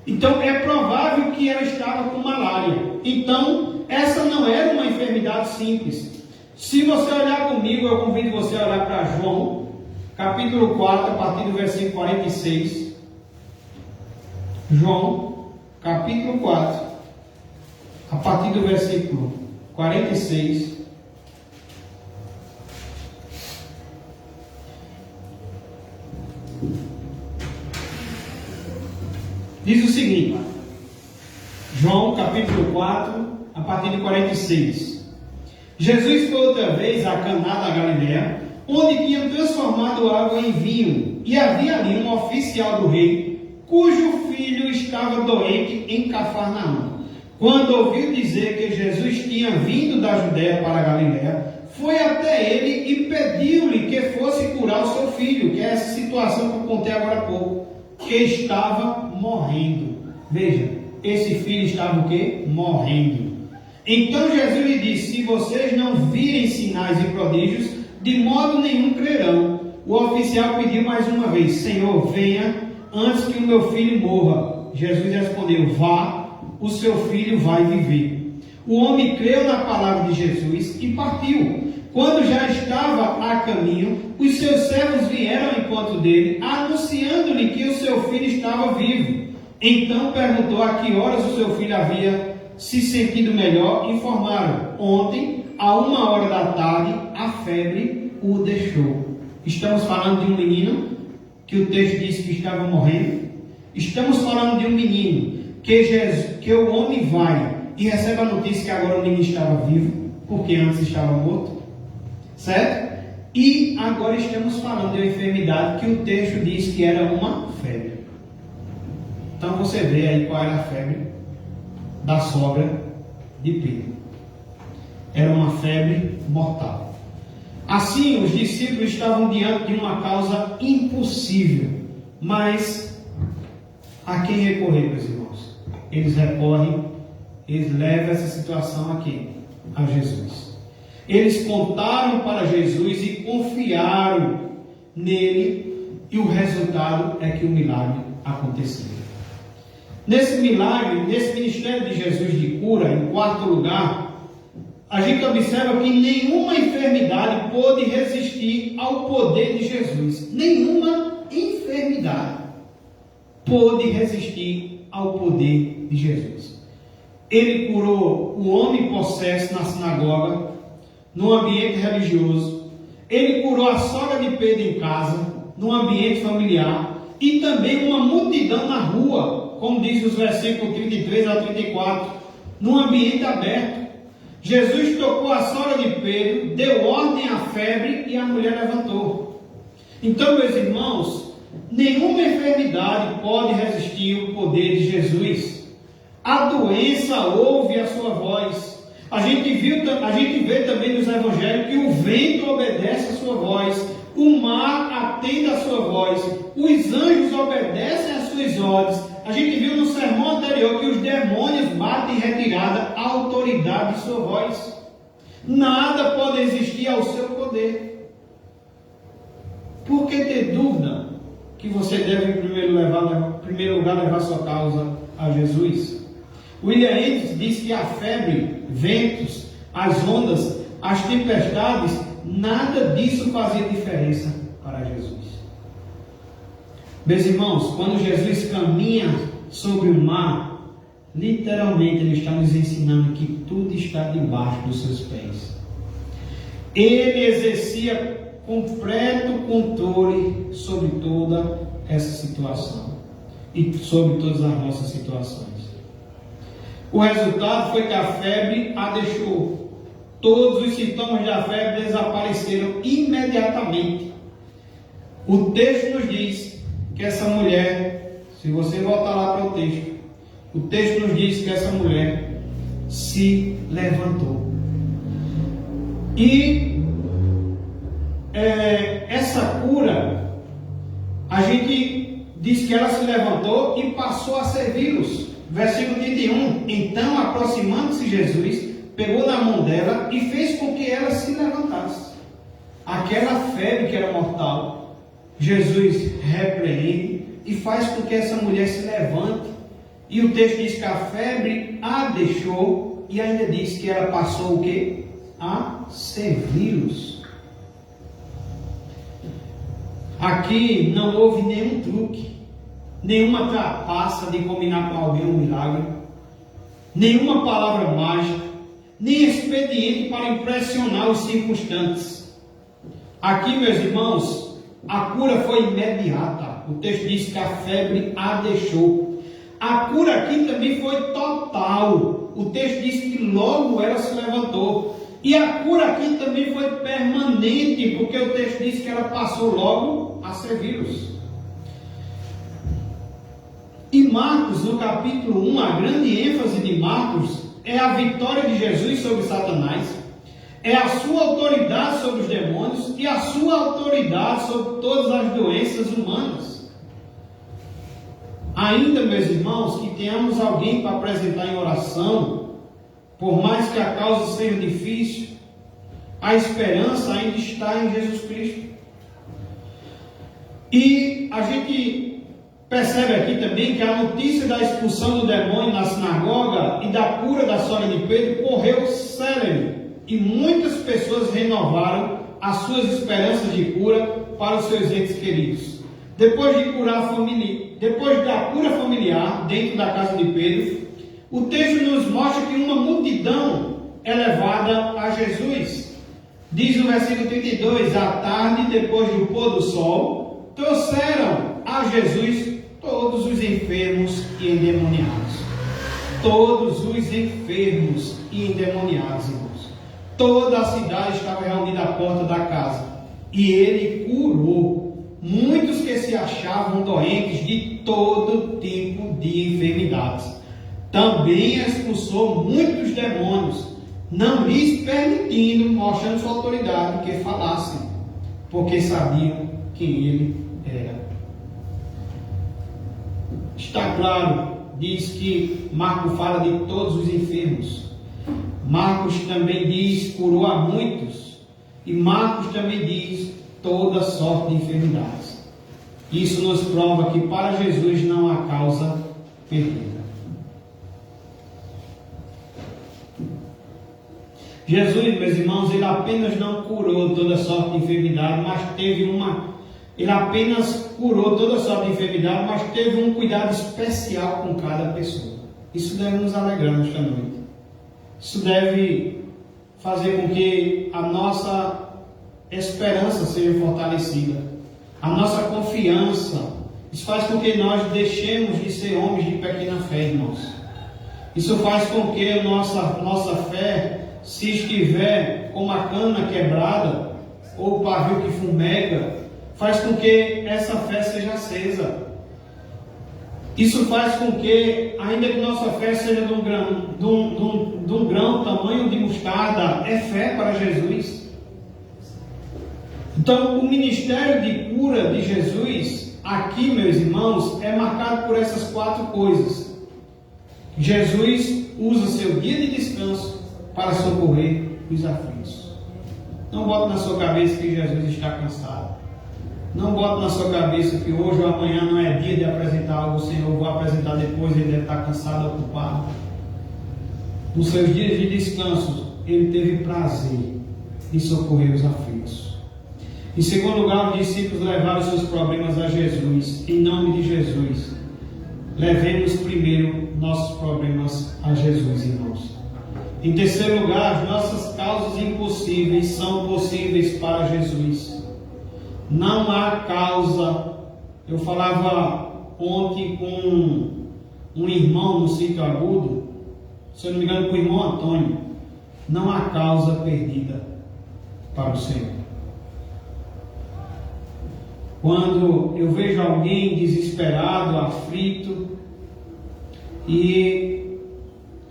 S1: Então, é provável que ela estava com malária. Então, essa não era uma enfermidade simples. Se você olhar comigo, eu convido você a olhar para João, capítulo 4, a partir do versículo 46. João, capítulo 4, a partir do versículo 46. Diz o seguinte, João capítulo 4, a partir de 46. Jesus foi outra vez a Caná da Galileia, onde tinha transformado água em vinho, e havia ali um oficial do rei, cujo filho estava doente em Cafarnaum. Quando ouviu dizer que Jesus tinha vindo da Judéia para a Galileia, foi até ele e pediu-lhe que fosse curar o seu filho, que é essa situação que eu contei agora há pouco, que estava morrendo. Veja, esse filho estava o quê? Morrendo. Então Jesus lhe disse: se vocês não virem sinais e prodígios, de modo nenhum crerão. O oficial pediu mais uma vez: Senhor, venha antes que o meu filho morra. Jesus respondeu: vá, o seu filho vai viver. O homem creu na palavra de Jesus e partiu. Quando já estava a caminho, os seus servos vieram ao encontro dele, anunciando-lhe que o seu filho estava vivo. Então perguntou a que horas o seu filho havia se sentido melhor. Informaram: ontem, a 1h da tarde, a febre o deixou. Estamos falando de um menino que o texto diz que estava morrendo. Estamos falando de um menino que o homem vai e recebe a notícia que agora o menino estava vivo, porque antes estava morto. Certo? E agora estamos falando de uma enfermidade que o texto diz que era uma febre. Então você vê aí qual era a febre da sogra de Pedro. Era uma febre mortal. Assim, os discípulos estavam diante de uma causa impossível. Mas a quem recorrer, meus irmãos? Eles recorrem, eles levam essa situação aqui a Jesus. Eles contaram para Jesus e confiaram nele, e o resultado é que o milagre aconteceu. Nesse milagre, nesse ministério de Jesus de cura, em quarto lugar, a gente observa que nenhuma enfermidade pôde resistir ao poder de Jesus. Nenhuma enfermidade pôde resistir ao poder de Jesus. Ele curou o homem possesso na sinagoga, no ambiente religioso. Ele curou a sogra de Pedro em casa, no ambiente familiar, e também uma multidão na rua, como diz os versículos 33 a 34, no ambiente aberto. Jesus tocou a sogra de Pedro, deu ordem à febre e a mulher levantou. Então, meus irmãos, nenhuma enfermidade pode resistir ao poder de Jesus. A doença ouve a sua voz. A gente vê também nos evangelhos que o vento obedece a sua voz, o mar atende a sua voz, os anjos obedecem às suas ordens. A gente viu no sermão anterior que os demônios batem em retirada a autoridade de sua voz. Nada pode resistir ao seu poder. Por que ter dúvida que você deve em primeiro lugar levar sua causa a Jesus? William Ennis diz que a febre, ventos, as ondas, as tempestades, nada disso fazia diferença para Jesus. Meus irmãos, quando Jesus caminha sobre o mar, literalmente Ele está nos ensinando que tudo está debaixo dos seus pés. Ele exercia completo controle sobre toda essa situação e sobre todas as nossas situações. O resultado foi que a febre a deixou. Todos os sintomas da febre desapareceram imediatamente. O texto nos diz que essa mulher, se você voltar lá para o texto nos diz que essa mulher se levantou. E essa cura, a gente diz que ela se levantou e passou a servi-los. Versículo 31, então aproximando-se Jesus, pegou na mão dela e fez com que ela se levantasse. Aquela febre que era mortal, Jesus repreende e faz com que essa mulher se levante. E o texto diz que a febre a deixou e ainda diz que ela passou o quê? A servi-los. Aqui não houve nenhum truque, nenhuma trapaça de combinar com alguém um milagre, nenhuma palavra mágica, nem expediente para impressionar os circunstantes. Aqui, meus irmãos, a cura foi imediata. O texto diz que a febre a deixou. A cura aqui também foi total. O texto diz que logo ela se levantou. E a cura aqui também foi permanente, porque o texto diz que ela passou logo a servi-los. E Marcos, no capítulo 1, a grande ênfase de Marcos é a vitória de Jesus sobre Satanás, é a sua autoridade sobre os demônios e a sua autoridade sobre todas as doenças humanas. Ainda, meus irmãos, que tenhamos alguém para apresentar em oração, por mais que a causa seja difícil, a esperança ainda está em Jesus Cristo. E a gente percebe aqui também que a notícia da expulsão do demônio na sinagoga e da cura da sogra de Pedro correu célere, e muitas pessoas renovaram as suas esperanças de cura para os seus entes queridos. Depois da cura familiar dentro da casa de Pedro, o texto nos mostra que uma multidão é levada a Jesus. Diz no versículo 32, à tarde, depois do pôr do sol, trouxeram a Jesus todos os enfermos e endemoniados. Todos os enfermos e endemoniados, irmãos. Toda a cidade estava reunida à porta da casa. E ele curou muitos que se achavam doentes de todo tipo de enfermidades. Também expulsou muitos demônios, não lhes permitindo, mostrando sua autoridade, que falassem, porque sabiam quem ele era. Está claro, diz que Marcos fala de todos os enfermos. Marcos também diz, curou a muitos. E Marcos também diz, toda sorte de enfermidades. Isso nos prova que para Jesus não há causa perdida. Jesus, meus irmãos, ele apenas não curou toda sorte de enfermidade, mas ele apenas curou toda sorte de enfermidade, mas teve um cuidado especial com cada pessoa. Isso deve nos alegrar nesta noite. Isso deve fazer com que a nossa esperança seja fortalecida, a nossa confiança. Isso faz com que nós deixemos de ser homens de pequena fé, irmãos. Isso faz com que a nossa fé, se estiver como a cana quebrada, ou o pavio que fumega, faz com que essa fé seja acesa. Isso faz com que, ainda que nossa fé seja de um grão tamanho de mostarda, é fé para Jesus. Então, o ministério de cura de Jesus, aqui, meus irmãos, é marcado por essas 4 coisas. Jesus usa seu dia de descanso para socorrer os aflitos. Não bote na sua cabeça que Jesus está cansado. Não bote na sua cabeça que hoje ou amanhã não é dia de apresentar algo ao Senhor, vou apresentar depois, ele deve estar cansado, ocupado. Nos seus dias de descanso, ele teve prazer em socorrer os aflitos. Em segundo lugar, os discípulos levaram seus problemas a Jesus. Em nome de Jesus, levemos primeiro nossos problemas a Jesus, irmãos. Em terceiro lugar, as nossas causas impossíveis são possíveis para Jesus. Não há causa. Eu falava ontem com um irmão no sítio agudo, se eu não me engano, com o irmão Antônio. Não há causa perdida para o Senhor. Quando eu vejo alguém desesperado, aflito, e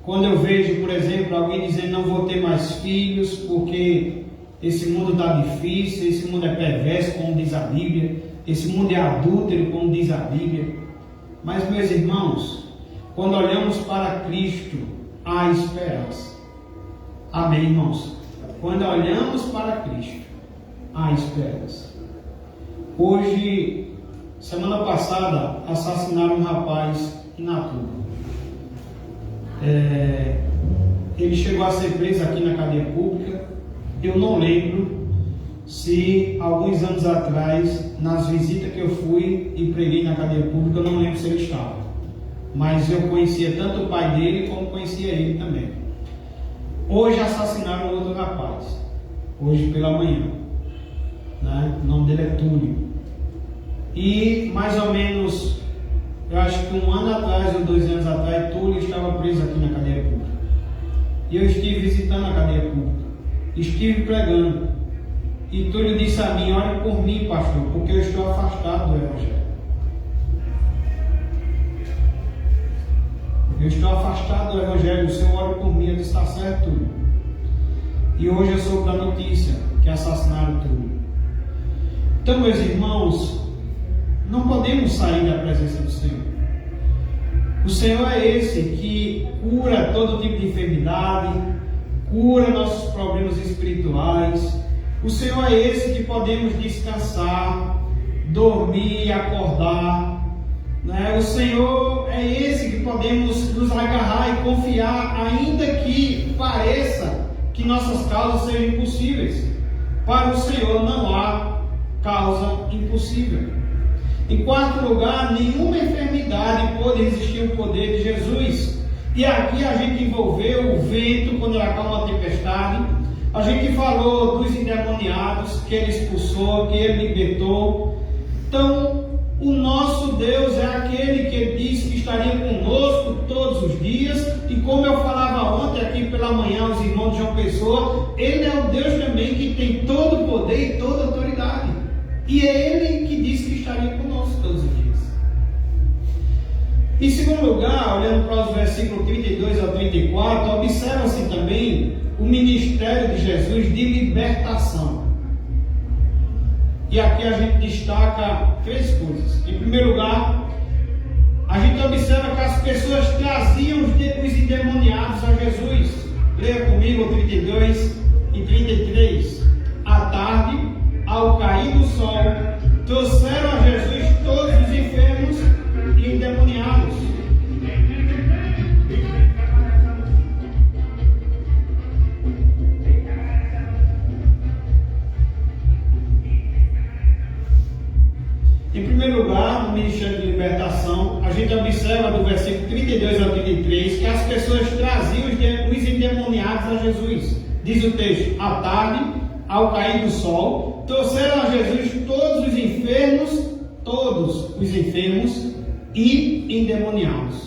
S1: quando eu vejo, por exemplo, alguém dizendo não vou ter mais filhos porque esse mundo está difícil, esse mundo é perverso, como diz a Bíblia, esse mundo é adúltero, como diz a Bíblia. Mas, meus irmãos, quando olhamos para Cristo, há esperança. Amém, irmãos? Quando olhamos para Cristo, há esperança. Hoje, semana passada, assassinaram um rapaz em Natuba. Ele chegou a ser preso aqui na cadeia pública. Eu não lembro se alguns anos atrás, nas visitas que eu fui e preguei na cadeia pública, eu não lembro se ele estava. Mas eu conhecia tanto o pai dele como conhecia ele também. Hoje assassinaram outro rapaz. Hoje pela manhã. O nome dele é Túlio. E mais ou menos, eu acho que 1 ano atrás ou 2 anos atrás, Túlio estava preso aqui na cadeia pública. E eu estive visitando a cadeia pública. Estive pregando. E Túlio disse a mim: olhe por mim, pastor, porque eu estou afastado do Evangelho. Eu estou afastado do Evangelho. O Senhor olha por mim. Eu disse: está certo, Túlio. E hoje eu soube da notícia que assassinaram Túlio. Então, meus irmãos, não podemos sair da presença do Senhor. O Senhor é esse que cura todo tipo de enfermidade, cura nossos problemas espirituais. O Senhor é esse que podemos descansar, dormir, acordar. O Senhor é esse que podemos nos agarrar e confiar, ainda que pareça que nossas causas sejam impossíveis. Para o Senhor não há causa impossível. Em quarto lugar, nenhuma enfermidade pode resistir ao poder de Jesus. E aqui a gente envolveu o vento quando acalma a tempestade. A gente falou dos endemoniados que ele expulsou, que ele libertou. Então, o nosso Deus é aquele que disse que estaria conosco todos os dias. E como eu falava ontem aqui pela manhã aos irmãos de João Pessoa, ele é o Deus também que tem todo o poder e toda a autoridade. E é ele que disse que estaria conosco todos os dias. Em segundo lugar, olhando para os versículos 32 a 34, observa-se também o ministério de Jesus de libertação. E aqui a gente destaca 3 coisas. Em primeiro lugar, a gente observa que as pessoas traziam os endemoniados a Jesus. Leia comigo 32 e 33. À tarde, ao cair do sol, trouxeram a Jesus todos os enfermos e endemoniados. pessoas traziam os endemoniados a Jesus. Diz o texto: à tarde, ao cair do sol, trouxeram a Jesus todos os enfermos e endemoniados.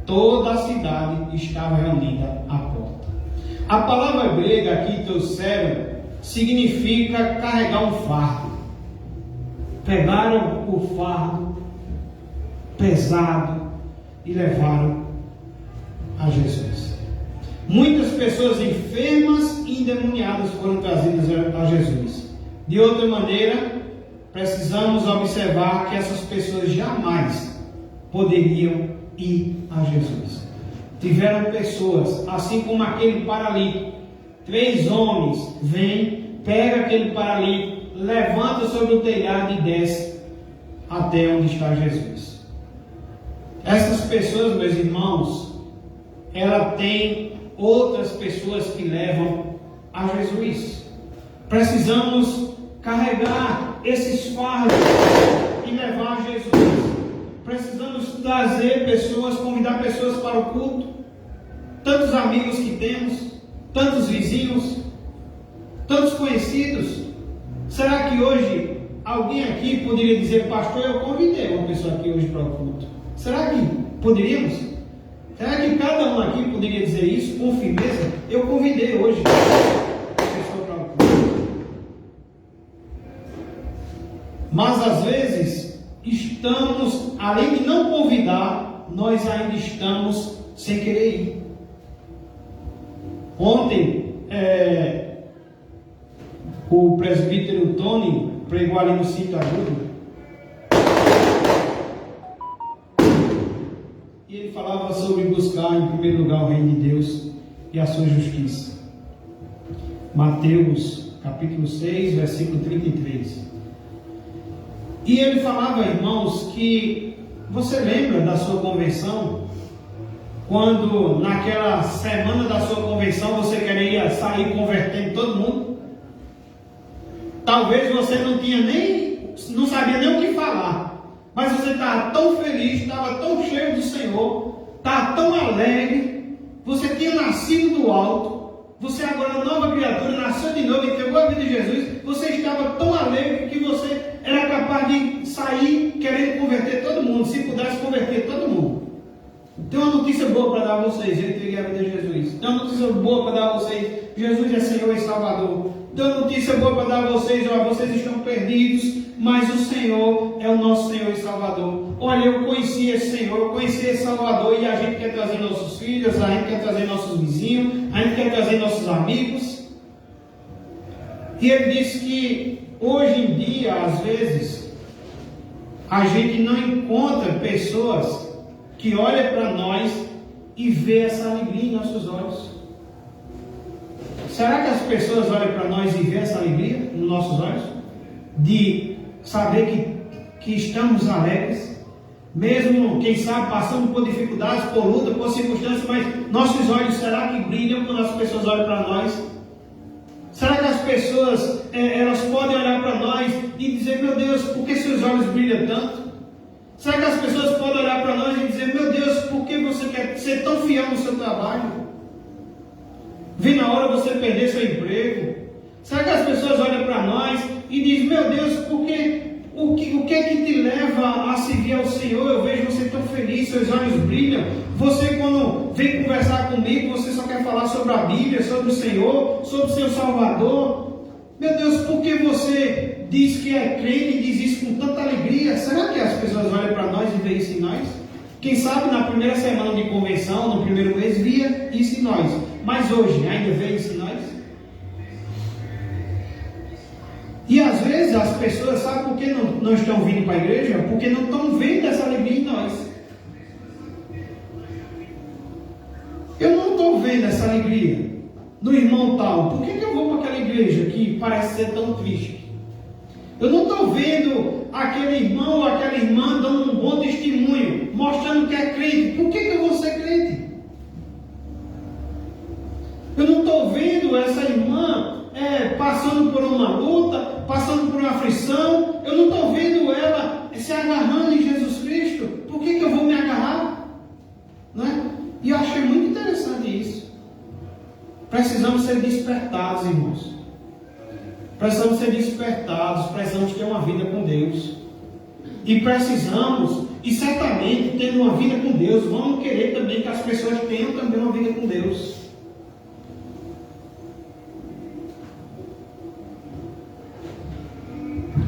S1: Toda a cidade estava reunida à porta. A palavra grega aqui, trouxeram, significa carregar um fardo. Pegaram o fardo pesado e levaram a Jesus. Muitas pessoas enfermas e endemoniadas foram trazidas a Jesus. De outra maneira, precisamos observar que essas pessoas jamais poderiam ir a Jesus. Tiveram pessoas, assim como aquele paralítico, 3 homens vêm, pega aquele paralítico, levanta sobre o telhado e desce até onde está Jesus. Essas pessoas, meus irmãos, ela tem outras pessoas que levam a Jesus. Precisamos carregar esses fardos e levar a Jesus. Precisamos trazer pessoas, convidar pessoas para o culto. Tantos amigos que temos, tantos vizinhos, tantos conhecidos. Será que hoje alguém aqui poderia dizer: pastor, eu convidei uma pessoa aqui hoje para o culto? Será que poderíamos? Será que cada um aqui poderia dizer isso com firmeza? Eu convidei hoje a pessoa para o culto. Mas às vezes estamos, além de não convidar, nós ainda estamos sem querer ir. Ontem, o presbítero Tony pregou ali no sítio Agudo. E ele falava sobre buscar em primeiro lugar o reino de Deus e a sua justiça. Mateus capítulo 6, versículo 33. E ele falava, irmãos, que você lembra da sua convenção? Quando naquela semana da sua convenção você queria sair convertendo todo mundo? Talvez você não sabia nem o que falar, mas você estava tão feliz, estava tão cheio do Senhor, estava tão alegre, você tinha nascido do alto, você agora nova criatura, nasceu de novo, entregou a vida de Jesus, você estava tão alegre que você era capaz de sair querendo converter todo mundo, se pudesse converter todo mundo. Tem uma notícia boa para dar a vocês: eu entreguei a vida de Jesus. Tem uma notícia boa para dar a vocês: Jesus é Senhor e Salvador. Tem uma notícia boa para dar a vocês: vocês estão perdidos, mas o Senhor é o nosso Senhor e Salvador. Olha, eu conheci esse Senhor, eu conheci esse Salvador, e a gente quer trazer nossos filhos, a gente quer trazer nossos vizinhos, a gente quer trazer nossos amigos. E ele disse que hoje em dia, às vezes, a gente não encontra pessoas que olham para nós e vê essa alegria em nossos olhos. Será que as pessoas olham para nós e vê essa alegria nos nossos olhos? De saber que estamos alegres, mesmo, quem sabe, passando por dificuldades, por luta, por circunstâncias, mas nossos olhos, será que brilham quando as pessoas olham para nós? Será que as pessoas, elas podem olhar para nós e dizer: meu Deus, por que seus olhos brilham tanto? Será que as pessoas podem olhar para nós e dizer: meu Deus, por que você quer ser tão fiel no seu trabalho? Vem na hora você perder seu emprego. Será que as pessoas olham para nós e dizem: meu Deus, o que é que te leva a seguir ao Senhor? Eu vejo você tão feliz, seus olhos brilham. Você, quando vem conversar comigo, você só quer falar sobre a Bíblia, sobre o Senhor, sobre o seu Salvador. Meu Deus, por que você diz que é crente e diz isso com tanta alegria? Será que as pessoas olham para nós e veem isso em nós? Quem sabe na primeira semana de convenção, no primeiro mês, via isso em nós. Mas hoje ainda vê isso em nós? E às vezes as pessoas, sabem por que não estão vindo para a igreja? Porque não estão vendo essa alegria em nós. Eu não estou vendo essa alegria no irmão tal. Por que eu vou para aquela igreja que parece ser tão triste? Eu não estou vendo aquele irmão ou aquela irmã dando um bom testemunho, mostrando que é crente. Por que eu vou ser crente? Eu não estou vendo essa irmã passando por uma luta, passando por uma aflição. Eu não estou vendo ela se agarrando em Jesus Cristo. Por que eu vou me agarrar? Não é? E eu achei muito interessante Precisamos ser despertados, irmãos. Precisamos ser despertados, precisamos ter uma vida com Deus. E precisamos, e certamente, tendo uma vida com Deus, vamos querer também que as pessoas tenham também uma vida com Deus.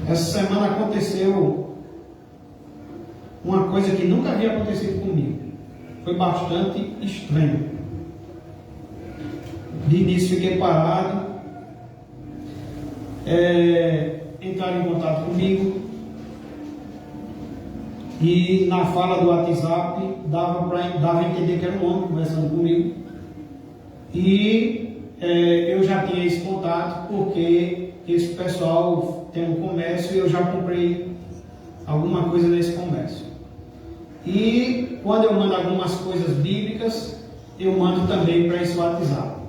S1: Essa semana aconteceu uma coisa que nunca havia acontecido comigo. Foi bastante estranho. De início fiquei parado. Entraram em contato comigo. E na fala do WhatsApp dava a entender que era um homem conversando comigo. E eu já tinha esse contato porque esse pessoal tem um comércio e eu já comprei alguma coisa nesse comércio. E quando eu mando algumas coisas bíblicas, eu mando também para esse WhatsApp.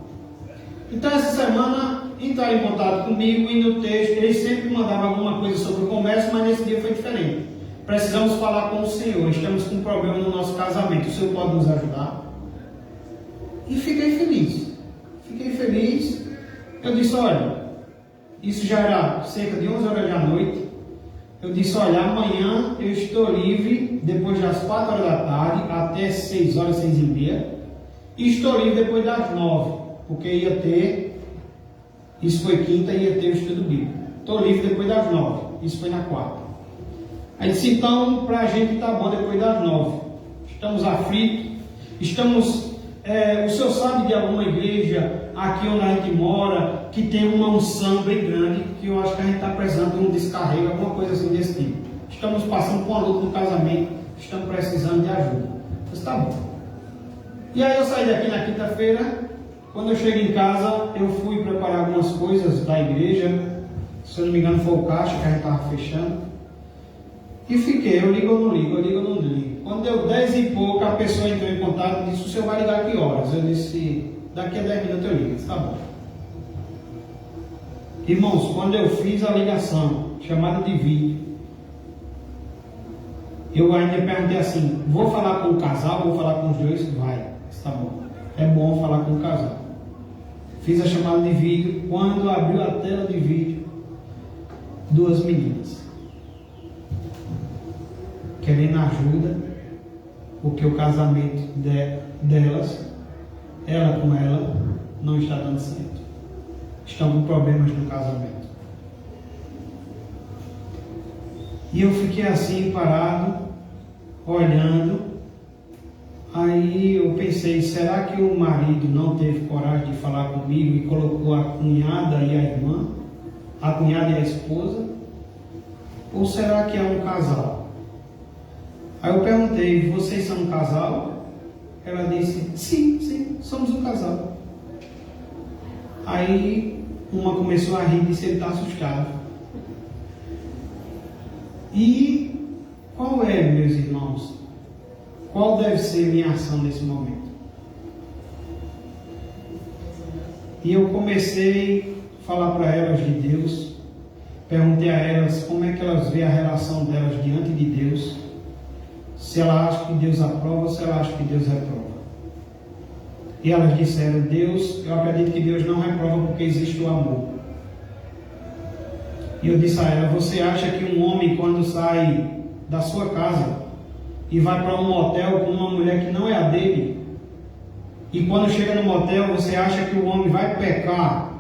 S1: Então essa semana entraram em contato comigo e no texto eles sempre mandavam alguma coisa sobre o comércio, mas nesse dia foi diferente. Precisamos falar com o Senhor, estamos com um problema no nosso casamento, o Senhor pode nos ajudar? E fiquei feliz. Eu disse, olha, isso já era cerca de 11 horas da noite. Eu disse, olha, amanhã eu estou livre depois das 4 horas da tarde até 6 horas, 6 e meia. E estou livre depois das 9, porque ia ter, isso foi quinta, ia ter o estudo bíblico. Estou livre depois das 9, isso foi na quarta. Aí disse, então, para a gente está bom depois das 9. Estamos aflitos, o senhor sabe de alguma igreja aqui onde a gente mora, que tem uma unção bem grande, que eu acho que a gente está precisando de um descarrego, alguma coisa assim desse tipo. Estamos passando por uma luta no casamento, estamos precisando de ajuda. Eu disse, tá bom. E aí eu saí daqui na quinta-feira. Quando eu cheguei em casa, eu fui preparar algumas coisas da igreja. Se eu não me engano foi o caixa que a gente estava fechando. E fiquei, eu ligo ou não ligo. Quando deu 10 e pouco, a pessoa entrou em contato e disse, o senhor vai ligar que horas? Eu disse, daqui a 10 minutos eu ligo. Tá bom. Irmãos, quando eu fiz a ligação, chamada de vídeo, eu ainda perguntei assim, vou falar com o casal, vou falar com os dois? Vai, tá bom. É bom falar com o casal. Fiz a chamada de vídeo, quando abriu a tela de vídeo, 2 meninas querendo ajuda, porque o casamento delas, ela com ela, não está dando certo. Estão com problemas no casamento. E eu fiquei assim, parado, olhando. Aí eu pensei, será que o marido não teve coragem de falar comigo e colocou a cunhada e a irmã, a cunhada e a esposa? Ou será que é um casal? Aí eu perguntei, vocês são um casal? Ela disse, sim, somos um casal. Aí uma começou a rir e disse, ele está assustado. E qual é, meus irmãos? Qual deve ser minha ação nesse momento? E eu comecei a falar para elas de Deus. Perguntei a elas como é que elas veem a relação delas diante de Deus. Se ela acha que Deus aprova ou se ela acha que Deus reprova. E elas disseram, Deus, eu acredito que Deus não reprova porque existe o amor. E eu disse a ela, você acha que um homem quando sai da sua casa e vai para um motel com uma mulher que não é a dele, e quando chega no motel, você acha que o homem vai pecar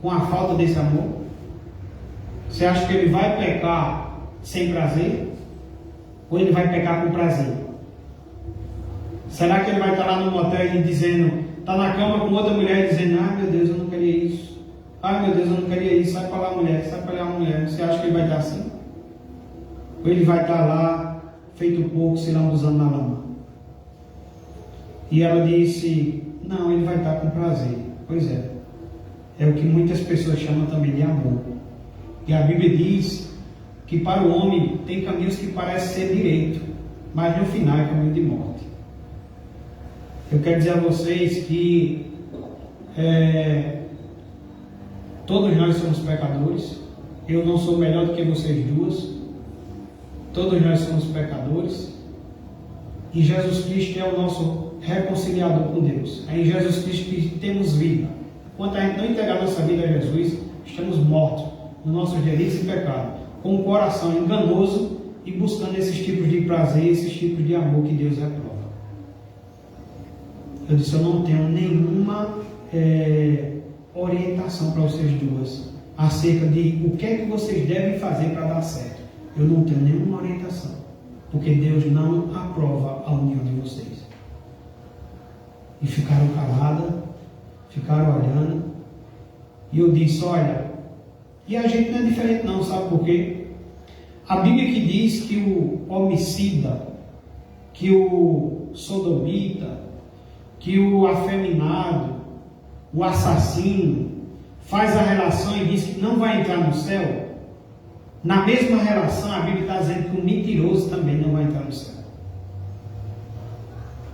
S1: com a falta desse amor? Você acha que ele vai pecar sem prazer? Ou ele vai pecar com prazer? Será que ele vai estar lá no motel e dizendo, está na cama com outra mulher e dizendo, ai meu Deus, eu não queria isso. Ai meu Deus, eu não queria isso. Sai para lá mulher, sai para lá mulher. Você acha que ele vai estar assim? Ou ele vai estar lá, feito pouco, se lambuzando na lama? E ela disse, não, ele vai estar com prazer. Pois é. É o que muitas pessoas chamam também de amor. E a Bíblia diz que para o homem tem caminhos que parecem ser direito, mas no final é caminho de morte. Eu quero dizer a vocês que todos nós somos pecadores. Eu não sou melhor do que vocês duas. Todos nós somos pecadores. E Jesus Cristo é o nosso reconciliador com Deus. É em Jesus Cristo que temos vida. Enquanto a gente não entregar nossa vida a Jesus, estamos mortos nos nossos delitos e pecados, com o coração enganoso e buscando esses tipos de prazer, esses tipos de amor que Deus reprova. Eu disse, eu não tenho nenhuma orientação para vocês duas acerca de o que é que vocês devem fazer para dar certo. Eu não tenho nenhuma orientação, porque Deus não aprova a união de vocês. E ficaram caladas, ficaram olhando, e eu disse, olha, e a gente não é diferente não, sabe por quê? A Bíblia que diz que o homicida, que o sodomita, que o afeminado, o assassino, faz a relação e diz que não vai entrar no céu. Na mesma relação, a Bíblia está dizendo que o mentiroso também não vai entrar no céu.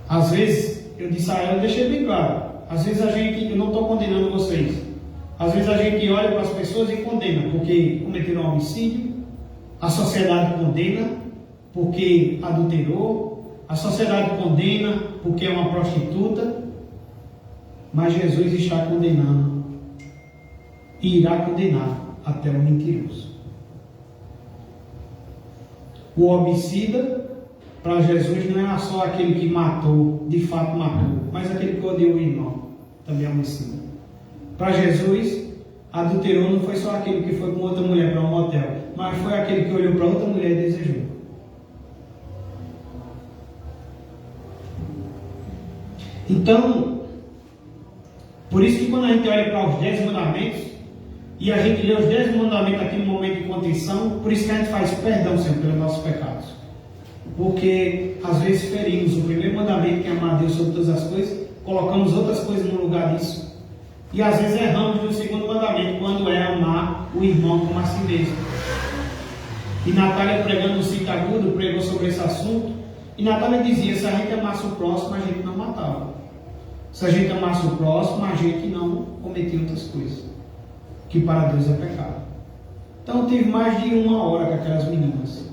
S1: Às vezes, eu disse a ela, eu deixei bem claro, às vezes eu não estou condenando vocês, às vezes a gente olha para as pessoas e condena, porque cometeram um homicídio, a sociedade condena, porque adulterou, a sociedade condena, porque é uma prostituta, mas Jesus está condenando, e irá condenar até o mentiroso. O homicida, para Jesus, não é só aquele que matou, de fato matou, mas aquele que odiou o irmão, também é homicida. Para Jesus, adulterou não foi só aquele que foi com outra mulher para um motel, mas foi aquele que olhou para outra mulher e desejou. Então, por isso que quando a gente olha para os 10 mandamentos, e a gente lê os 10 mandamentos aqui no momento de contrição, por isso que a gente faz perdão sempre pelos nossos pecados. Porque às vezes ferimos o primeiro mandamento, que é amar a Deus sobre todas as coisas, colocamos outras coisas no lugar disso. E às vezes erramos no segundo mandamento, quando é amar o irmão como a si mesmo. E Natália, pregando no Cita Agudo, pregou sobre esse assunto. E Natália dizia, se a gente amasse o próximo, a gente não matava. Se a gente amasse o próximo, a gente não cometia outras coisas, que para Deus é pecado. Então eu tive mais de 1 hora com aquelas meninas.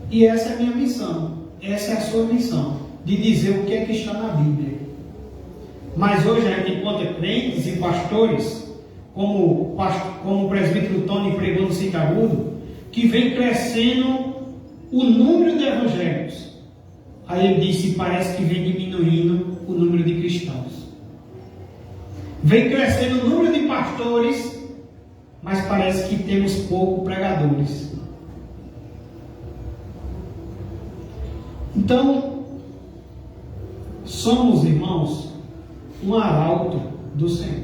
S1: E essa é a minha missão. Essa é a sua missão, de dizer o que é que está na Bíblia. Mas hoje a gente encontra crentes e pastores, como o presbítero Tony pregou no Cita Agudo, que vem crescendo o número de evangélicos. Aí ele disse, parece que vem diminuindo o número de cristãos. Vem crescendo o número de pastores, mas parece que temos poucos pregadores. Então, somos, irmãos, um arauto do Senhor.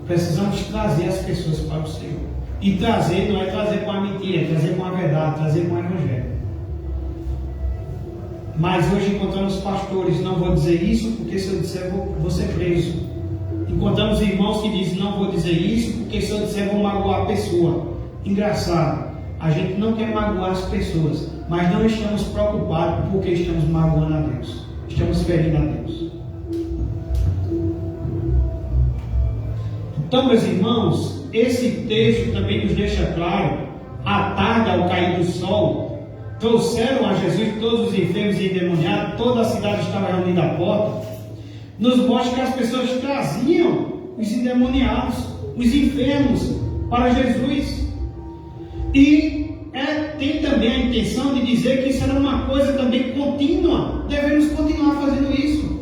S1: Precisamos trazer as pessoas para o Senhor. E trazer não é trazer com a mentira, é trazer com a verdade, trazer com o Evangelho. Mas hoje encontramos pastores, não vou dizer isso, porque se eu disser vou ser preso. Encontramos irmãos que dizem, não vou dizer isso, porque se eu disser vou magoar a pessoa. Engraçado, a gente não quer magoar as pessoas, mas não estamos preocupados porque estamos magoando a Deus. Estamos ferindo a Deus. Então, meus irmãos, esse texto também nos deixa claro, à tarde, ao cair do sol, trouxeram a Jesus todos os enfermos e endemoniados, toda a cidade estava reunida à porta, nos mostra que as pessoas traziam os endemoniados, os enfermos, para Jesus. E tem também a intenção de dizer que isso era uma coisa também contínua, devemos continuar fazendo isso,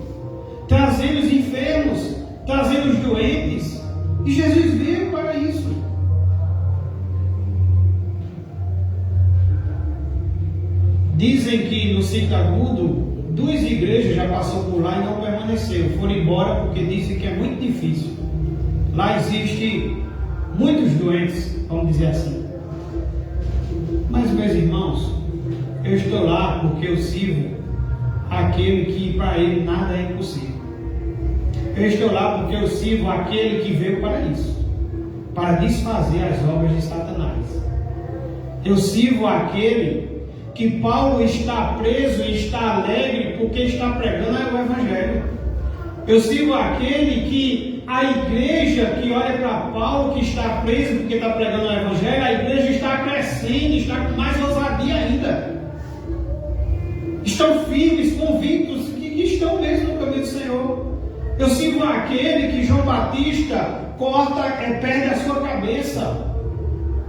S1: trazendo os enfermos, trazendo os doentes, e Jesus veio para isso. Dizem que no Cita Agudo, 2 igrejas já passou por lá e não permaneceu, foram embora porque dizem que é muito difícil. Lá existe muitos doentes, vamos dizer assim. Mas, meus irmãos, eu estou lá porque eu sirvo aquele que para ele nada é impossível. Eu estou lá porque eu sirvo aquele que veio para isso, para desfazer as obras de Satanás. Eu sirvo aquele que Paulo está preso e está alegre porque está pregando o Evangelho. Eu sirvo aquele que a igreja que olha para Paulo, que está preso porque está pregando o Evangelho, a igreja está crescendo, está com mais ousadia ainda. Estão firmes, convictos que estão mesmo no caminho Eu sirvo aquele que João Batista perde a sua cabeça.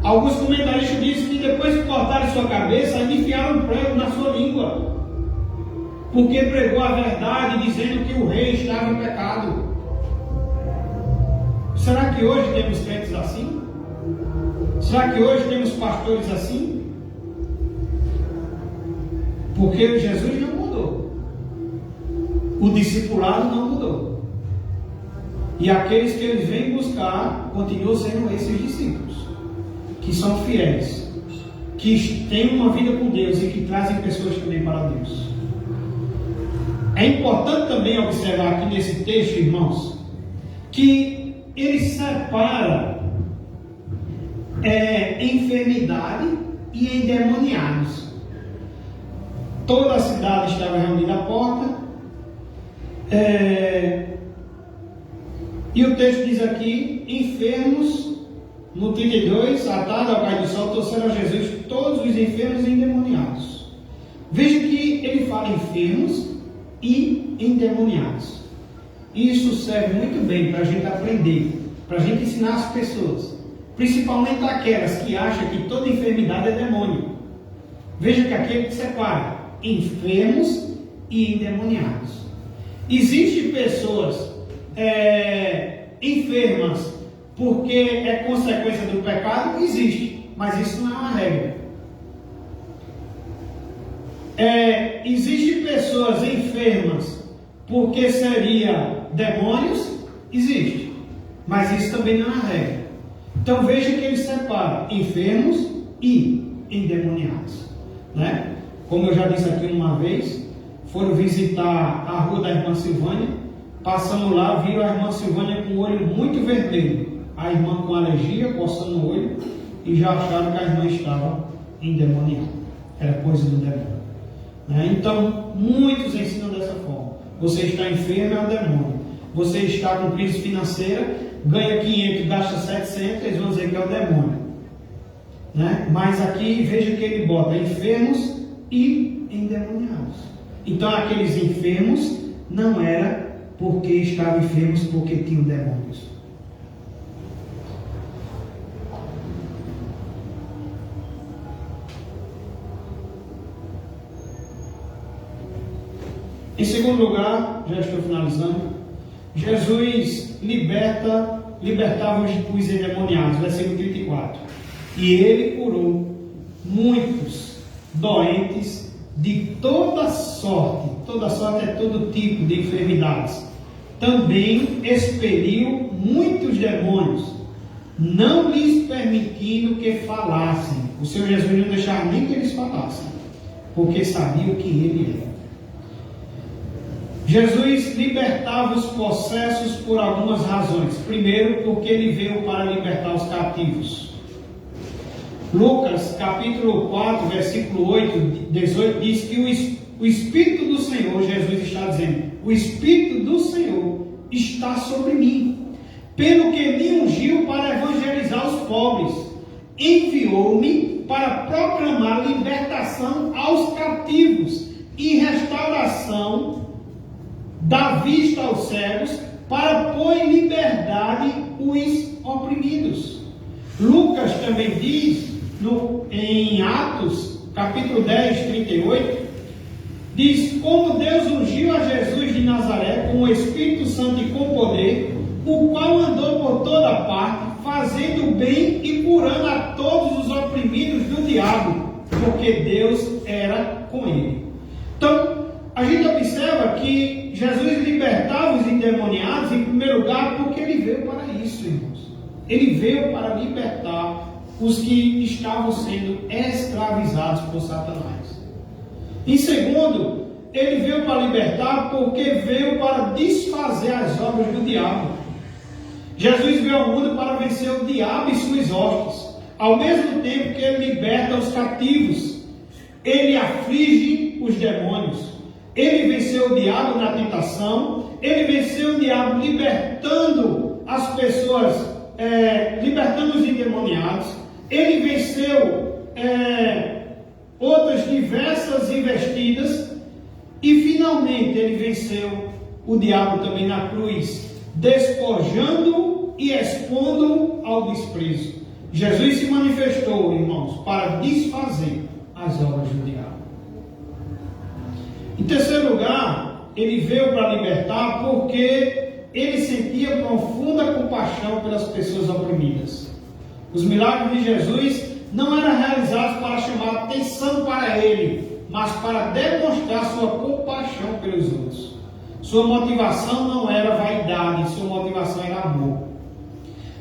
S1: Alguns comentaristas dizem que depois de cortarem sua cabeça, ainda enfiaram um prego na sua língua, porque pregou a verdade, dizendo que o rei estava em pecado. Será que hoje temos crentes assim? Será que hoje temos pastores assim? Porque Jesus não mudou, o discipulado não mudou, e aqueles que eles vêm buscar continuam sendo esses discípulos, que são fiéis, que têm uma vida com Deus e que trazem pessoas também para Deus. É importante também observar aqui nesse texto, irmãos, que ele separa enfermidade e endemoniados. Toda a cidade estava reunida à porta, e o texto diz aqui: enfermos, no 32, atado ao raio do sol, trouxeram a Jesus todos os enfermos e endemoniados. Veja que ele fala enfermos e endemoniados. Isso serve muito bem para a gente aprender, para a gente ensinar as pessoas, principalmente aquelas que acham que toda enfermidade é demônio. Veja que aqui ele separa enfermos e endemoniados. Existem pessoas enfermas porque é consequência do pecado? Existe, mas isso não é uma regra. Existem pessoas enfermas porque seria demônios? Existe, mas isso também não é uma regra. Então veja que ele separa enfermos e endemoniados, né? Como eu já disse aqui uma vez, foram visitar a rua da irmã Silvânia, passando lá, viram a irmã Silvânia com o olho muito vermelho, a irmã com alergia, coçando o olho, e já acharam que a irmã estava endemoniada, era coisa do demônio, né? Então, muitos ensinam dessa forma: você está enfermo, é um demônio. Você está com crise financeira, ganha 500, gasta 700, eles vão dizer que é o demônio, né? Mas aqui, veja que ele bota enfermos e endemoniados. Então, aqueles enfermos não era porque estavam enfermos porque tinham demônios. Em segundo lugar, já estou finalizando, Jesus libertava os endemoniados, versículo 34. E ele curou muitos doentes de toda sorte é todo tipo de enfermidades. Também expeliu muitos demônios, não lhes permitindo que falassem. O Senhor Jesus não deixava nem que eles falassem, porque sabia o que ele era. Jesus libertava os possessos por algumas razões. Primeiro, porque ele veio para libertar os cativos. Lucas, capítulo 4, versículo 8, 18, diz que o Espírito do Senhor, Jesus está dizendo, o Espírito do Senhor está sobre mim, pelo que me ungiu para evangelizar os pobres, enviou-me para proclamar libertação aos cativos e restauração da vista aos cegos, para pôr em liberdade os oprimidos. Lucas também diz, em Atos, capítulo 10, 38, diz: como Deus ungiu a Jesus de Nazaré com o Espírito Santo e com poder, o qual andou por toda parte, fazendo bem e curando a todos os oprimidos do diabo, porque Deus era com ele. Então, a gente observa que Jesus libertava os endemoniados, em primeiro lugar, porque ele veio para isso, irmãos. Ele veio para libertar os que estavam sendo escravizados por Satanás. Em segundo, ele veio para libertar porque veio para desfazer as obras do diabo. Jesus veio ao mundo para vencer o diabo e suas hostes. Ao mesmo tempo que ele liberta os cativos, ele aflige os demônios. Ele venceu o diabo na tentação, ele venceu o diabo libertando as pessoas, libertando os endemoniados, ele venceu outras diversas investidas e finalmente ele venceu o diabo também na cruz, despojando e expondo ao desprezo. Jesus se manifestou, irmãos, para desfazer as obras do diabo. Em terceiro lugar, ele veio para libertar porque ele sentia profunda compaixão pelas pessoas oprimidas. Os milagres de Jesus não eram realizados para chamar atenção para ele, mas para demonstrar sua compaixão pelos outros. Sua motivação não era vaidade, sua motivação era amor.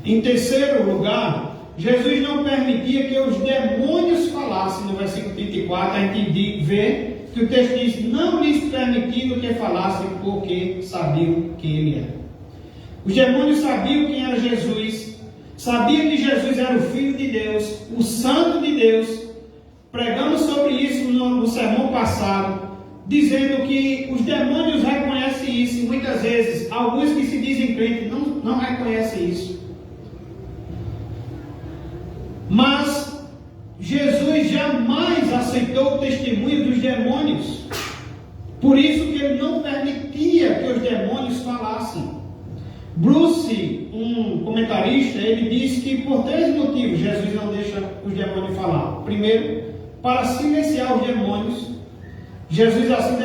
S1: Em terceiro lugar, Jesus não permitia que os demônios falassem. No versículo 34, a gente vê que o texto diz: não lhes permitindo que falassem, porque sabiam quem ele era. Os demônios sabiam quem era Jesus, sabiam que Jesus era o Filho de Deus, o Santo de Deus. Pregamos sobre isso no sermão passado, dizendo que os demônios reconhecem isso, e muitas vezes alguns que se dizem crentes não reconhecem isso. Mas Jesus jamais aceitou o testemunho dos demônios. Por isso que ele não permitia que os demônios falassem. Bruce, um comentarista, ele diz que por 3 motivos Jesus não deixa os demônios falar. Primeiro, para silenciar os demônios, Jesus assim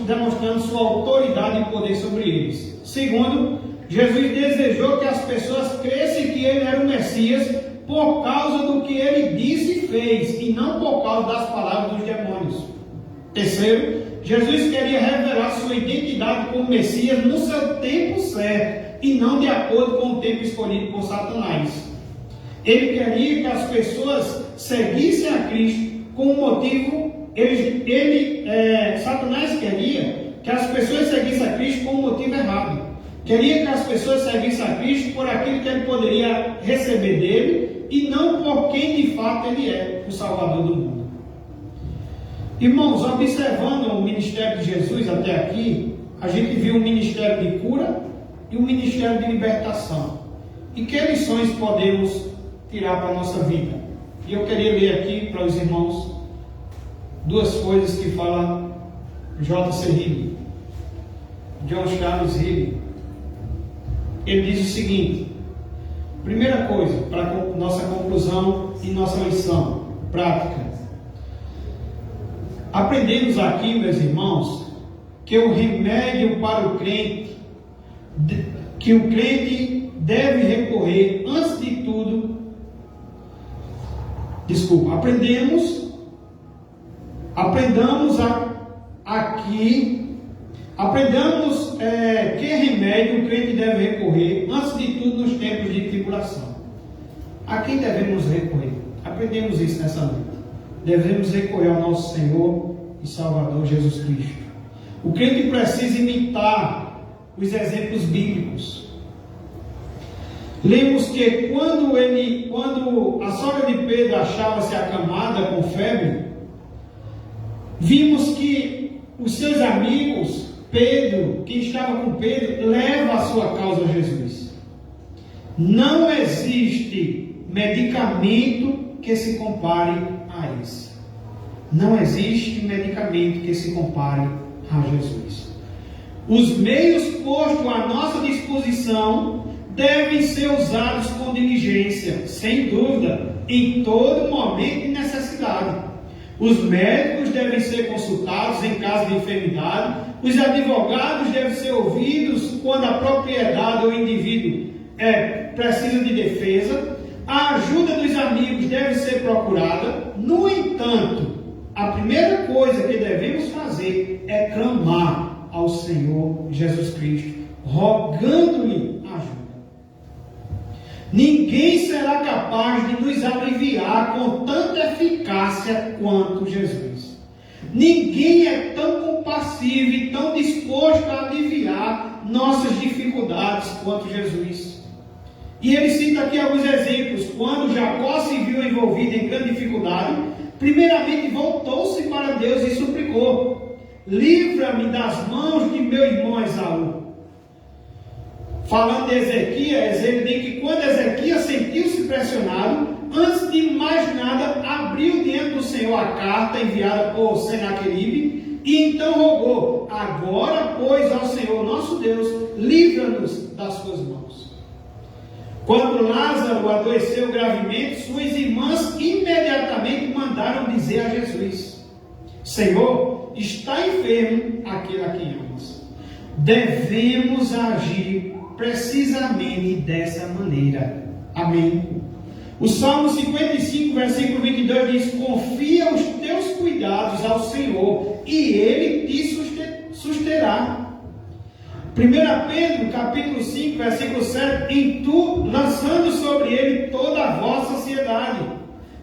S1: demonstrando sua autoridade e poder sobre eles. Segundo, Jesus desejou que as pessoas cressem que ele era o Messias por causa do que ele disse e fez, e não por causa das palavras dos demônios. Terceiro, Jesus queria revelar sua identidade como Messias no seu tempo certo, e não de acordo com o tempo escolhido por Satanás. Ele queria que as pessoas seguissem a Cristo com um motivo. Satanás queria que as pessoas seguissem a Cristo com um motivo errado. Queria que as pessoas seguissem a Cristo por aquilo que ele poderia receber dele, e não por quem de fato ele é, o Salvador do mundo. Irmãos, observando o ministério de Jesus até aqui, a gente viu um ministério de cura e um ministério de libertação. E que lições podemos tirar para a nossa vida? E eu queria ler aqui para os irmãos 2 coisas que fala J.C. Healy, John Charles Healy. Ele diz o seguinte: primeira coisa, para nossa conclusão e nossa lição prática. Aprendemos aqui, meus irmãos, que o remédio para o crente, que o crente deve recorrer, antes de tudo, aprendamos que remédio o crente deve recorrer, antes de tudo, nos tempos de tribulação. A quem devemos recorrer? Aprendemos isso nessa noite. Devemos recorrer ao nosso Senhor e Salvador Jesus Cristo. O crente precisa imitar os exemplos bíblicos. Lemos que quando a sogra de Pedro achava-se acamada com febre, vimos que os seus amigos, Pedro, quem estava com Pedro, leva a sua causa a Jesus. Não existe medicamento que se compare a esse. Não existe medicamento que se compare a Jesus. Os meios postos à nossa disposição devem ser usados com diligência, sem dúvida, em todo momento de necessidade. Os médicos devem ser consultados em caso de enfermidade. Os advogados devem ser ouvidos quando a propriedade ou o indivíduo precisa de defesa. A ajuda dos amigos deve ser procurada. No entanto, a primeira coisa que devemos fazer é clamar ao Senhor Jesus Cristo, rogando-lhe ajuda. Ninguém será capaz de nos aliviar com tanta eficácia quanto Jesus. Ninguém é tão compassivo e tão disposto a aliviar nossas dificuldades quanto Jesus. E ele cita aqui alguns exemplos. Quando Jacó se viu envolvido em grande dificuldade, primeiramente voltou-se para Deus e suplicou: livra-me das mãos de meu irmão Esaú. Falando de Ezequias, ele diz que quando Ezequias sentiu-se pressionado, antes de mais nada, abriu diante do Senhor a carta enviada por Senaqueribe, E então rogou: agora, pois, ao Senhor nosso Deus, livra-nos das suas mãos. Quando Lázaro adoeceu gravemente, suas irmãs imediatamente mandaram dizer a Jesus: Senhor, está enfermo aquele a quem amas. Devemos agir precisamente dessa maneira. Amém. O Salmo 55, versículo 22 diz: confia os teus cuidados ao Senhor e Ele te susterá. 1 Pedro, capítulo 5, versículo 7, lançando sobre Ele toda a vossa ansiedade.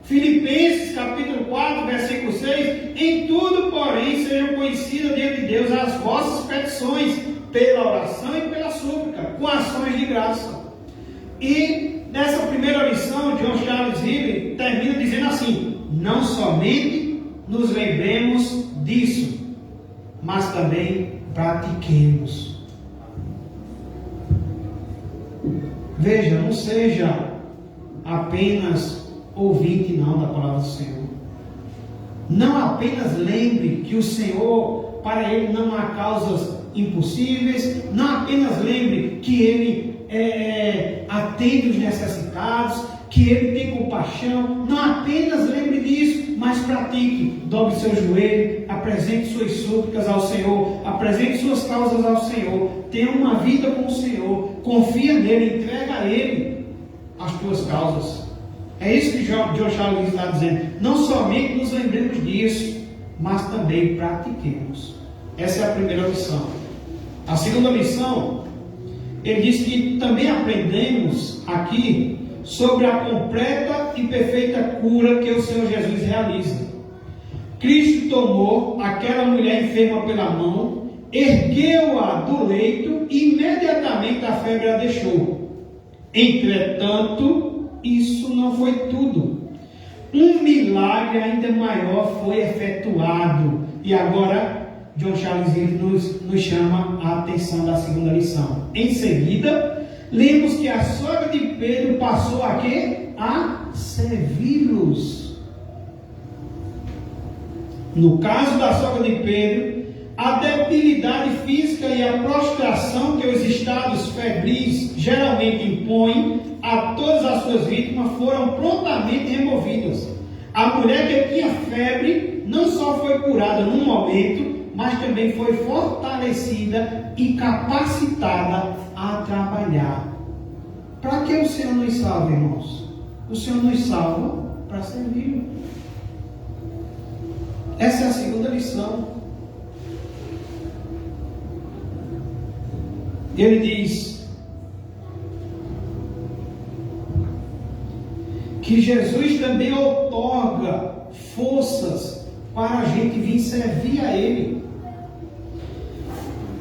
S1: Filipenses, capítulo 4, versículo 6, em tudo, porém, sejam conhecidas diante de Deus as vossas petições, pela oração e pela súplica, com ações de graça. E nessa primeira lição, John Charles Riley termina dizendo assim: não somente nos lembremos disso, mas também pratiquemos. Veja, não seja apenas ouvinte não da palavra do Senhor. Não apenas lembre que o Senhor, para Ele não há causas impossíveis. Não apenas lembre que Ele atende os necessitados, que Ele tem compaixão. Não apenas lembre disso, mas pratique. Dobre seu joelho, apresente suas súplicas ao Senhor, apresente suas causas ao Senhor. Tenha uma vida com o Senhor, confia nele, entrega a Ele as tuas causas. É isso que John Charles está dizendo. Não somente nos lembremos disso, mas também pratiquemos. Essa é a primeira lição. A segunda lição, ele diz que também aprendemos aqui sobre a completa e perfeita cura que o Senhor Jesus realiza. Cristo tomou aquela mulher enferma pela mão, ergueu-a do leito e imediatamente a febre a deixou. Entretanto, isso não foi tudo. Um milagre ainda maior foi efetuado. E agora John Charles nos chama a atenção da segunda lição. Em seguida, lemos que a sogra de Pedro passou a quê? A servi-los. No caso da sogra de Pedro, a debilidade física e a prostração que os estados febris geralmente impõem a todas as suas vítimas foram prontamente removidas. A mulher que tinha febre não só foi curada num momento, mas também foi fortalecida e capacitada a trabalhar. Para que o Senhor nos salva, irmãos? O Senhor nos salva para servir. Essa é a segunda lição. Ele diz que Jesus também outorga forças para a gente vir servir a Ele.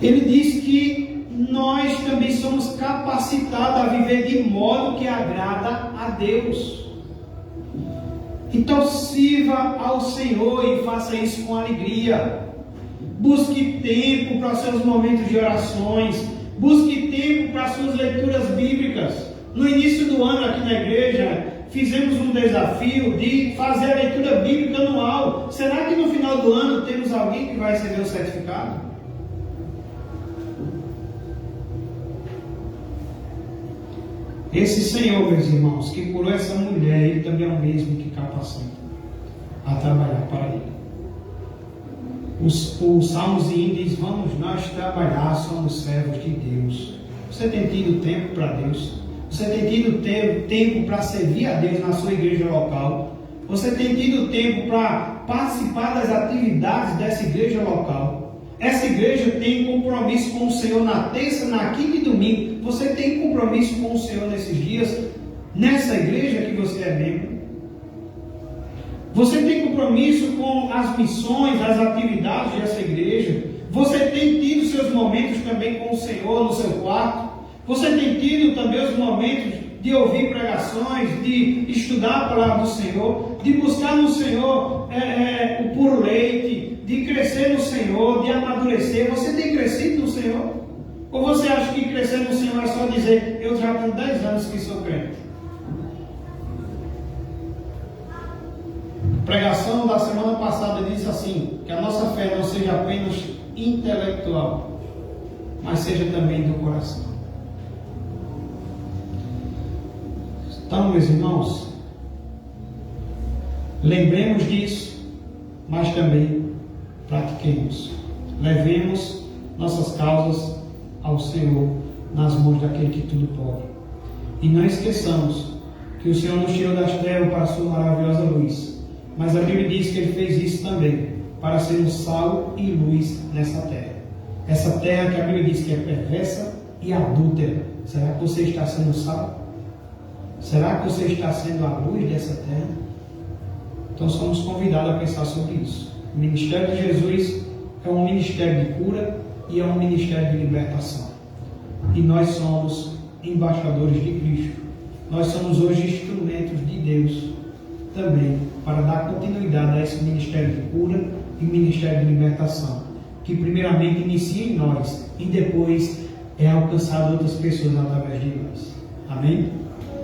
S1: Ele diz que nós também somos capacitados a viver de modo que agrada a Deus. Então sirva ao Senhor e faça isso com alegria. Busque tempo para os seus momentos de orações. Busque tempo para as suas leituras bíblicas. No início do ano aqui na igreja, fizemos um desafio de fazer a leitura bíblica anual. Será que no final do ano temos alguém que vai receber o certificado? Esse Senhor, meus irmãos, que curou essa mulher, Ele também é o mesmo que capacita a trabalhar para Ele. Os Salmos diz: vamos nós trabalhar, somos servos de Deus. Você tem tido tempo para Deus? Você tem tido tempo para servir a Deus na sua igreja local? Você tem tido tempo para participar das atividades dessa igreja local? Essa igreja tem compromisso com o Senhor na terça, na quinta e domingo. Você tem compromisso com o Senhor nesses dias? Nessa igreja que você é membro? Você tem compromisso com as missões, as atividades dessa igreja? Você tem tido seus momentos também com o Senhor no seu quarto? Você tem tido também os momentos de ouvir pregações, de estudar a palavra do Senhor, de buscar no Senhor o puro leite, de crescer no Senhor, de amadurecer? Você tem crescido no Senhor? Ou você acha que crescer no Senhor é só dizer: eu já tenho 10 anos que sou crente? pregação da semana passada disse assim, que a nossa fé não seja apenas intelectual, mas seja também do coração. Então, meus irmãos, lembremos disso, mas também pratiquemos. Levemos nossas causas ao Senhor, nas mãos daquele que tudo pode. E não esqueçamos que o Senhor nos tirou das trevas para a sua maravilhosa luz. Mas a Bíblia diz que Ele fez isso também, para ser um sal e luz nessa terra. Essa terra que a Bíblia diz que é perversa e adúltera. Será que você está sendo sal? Será que você está sendo a luz dessa terra? Então somos convidados a pensar sobre isso. O ministério de Jesus é um ministério de cura e é um ministério de libertação. E nós somos embaixadores de Cristo. Nós somos hoje instrumentos de Deus também para dar continuidade a esse ministério de cura e ministério de libertação, que primeiramente inicia em nós e depois é alcançado outras pessoas através de nós. Amém?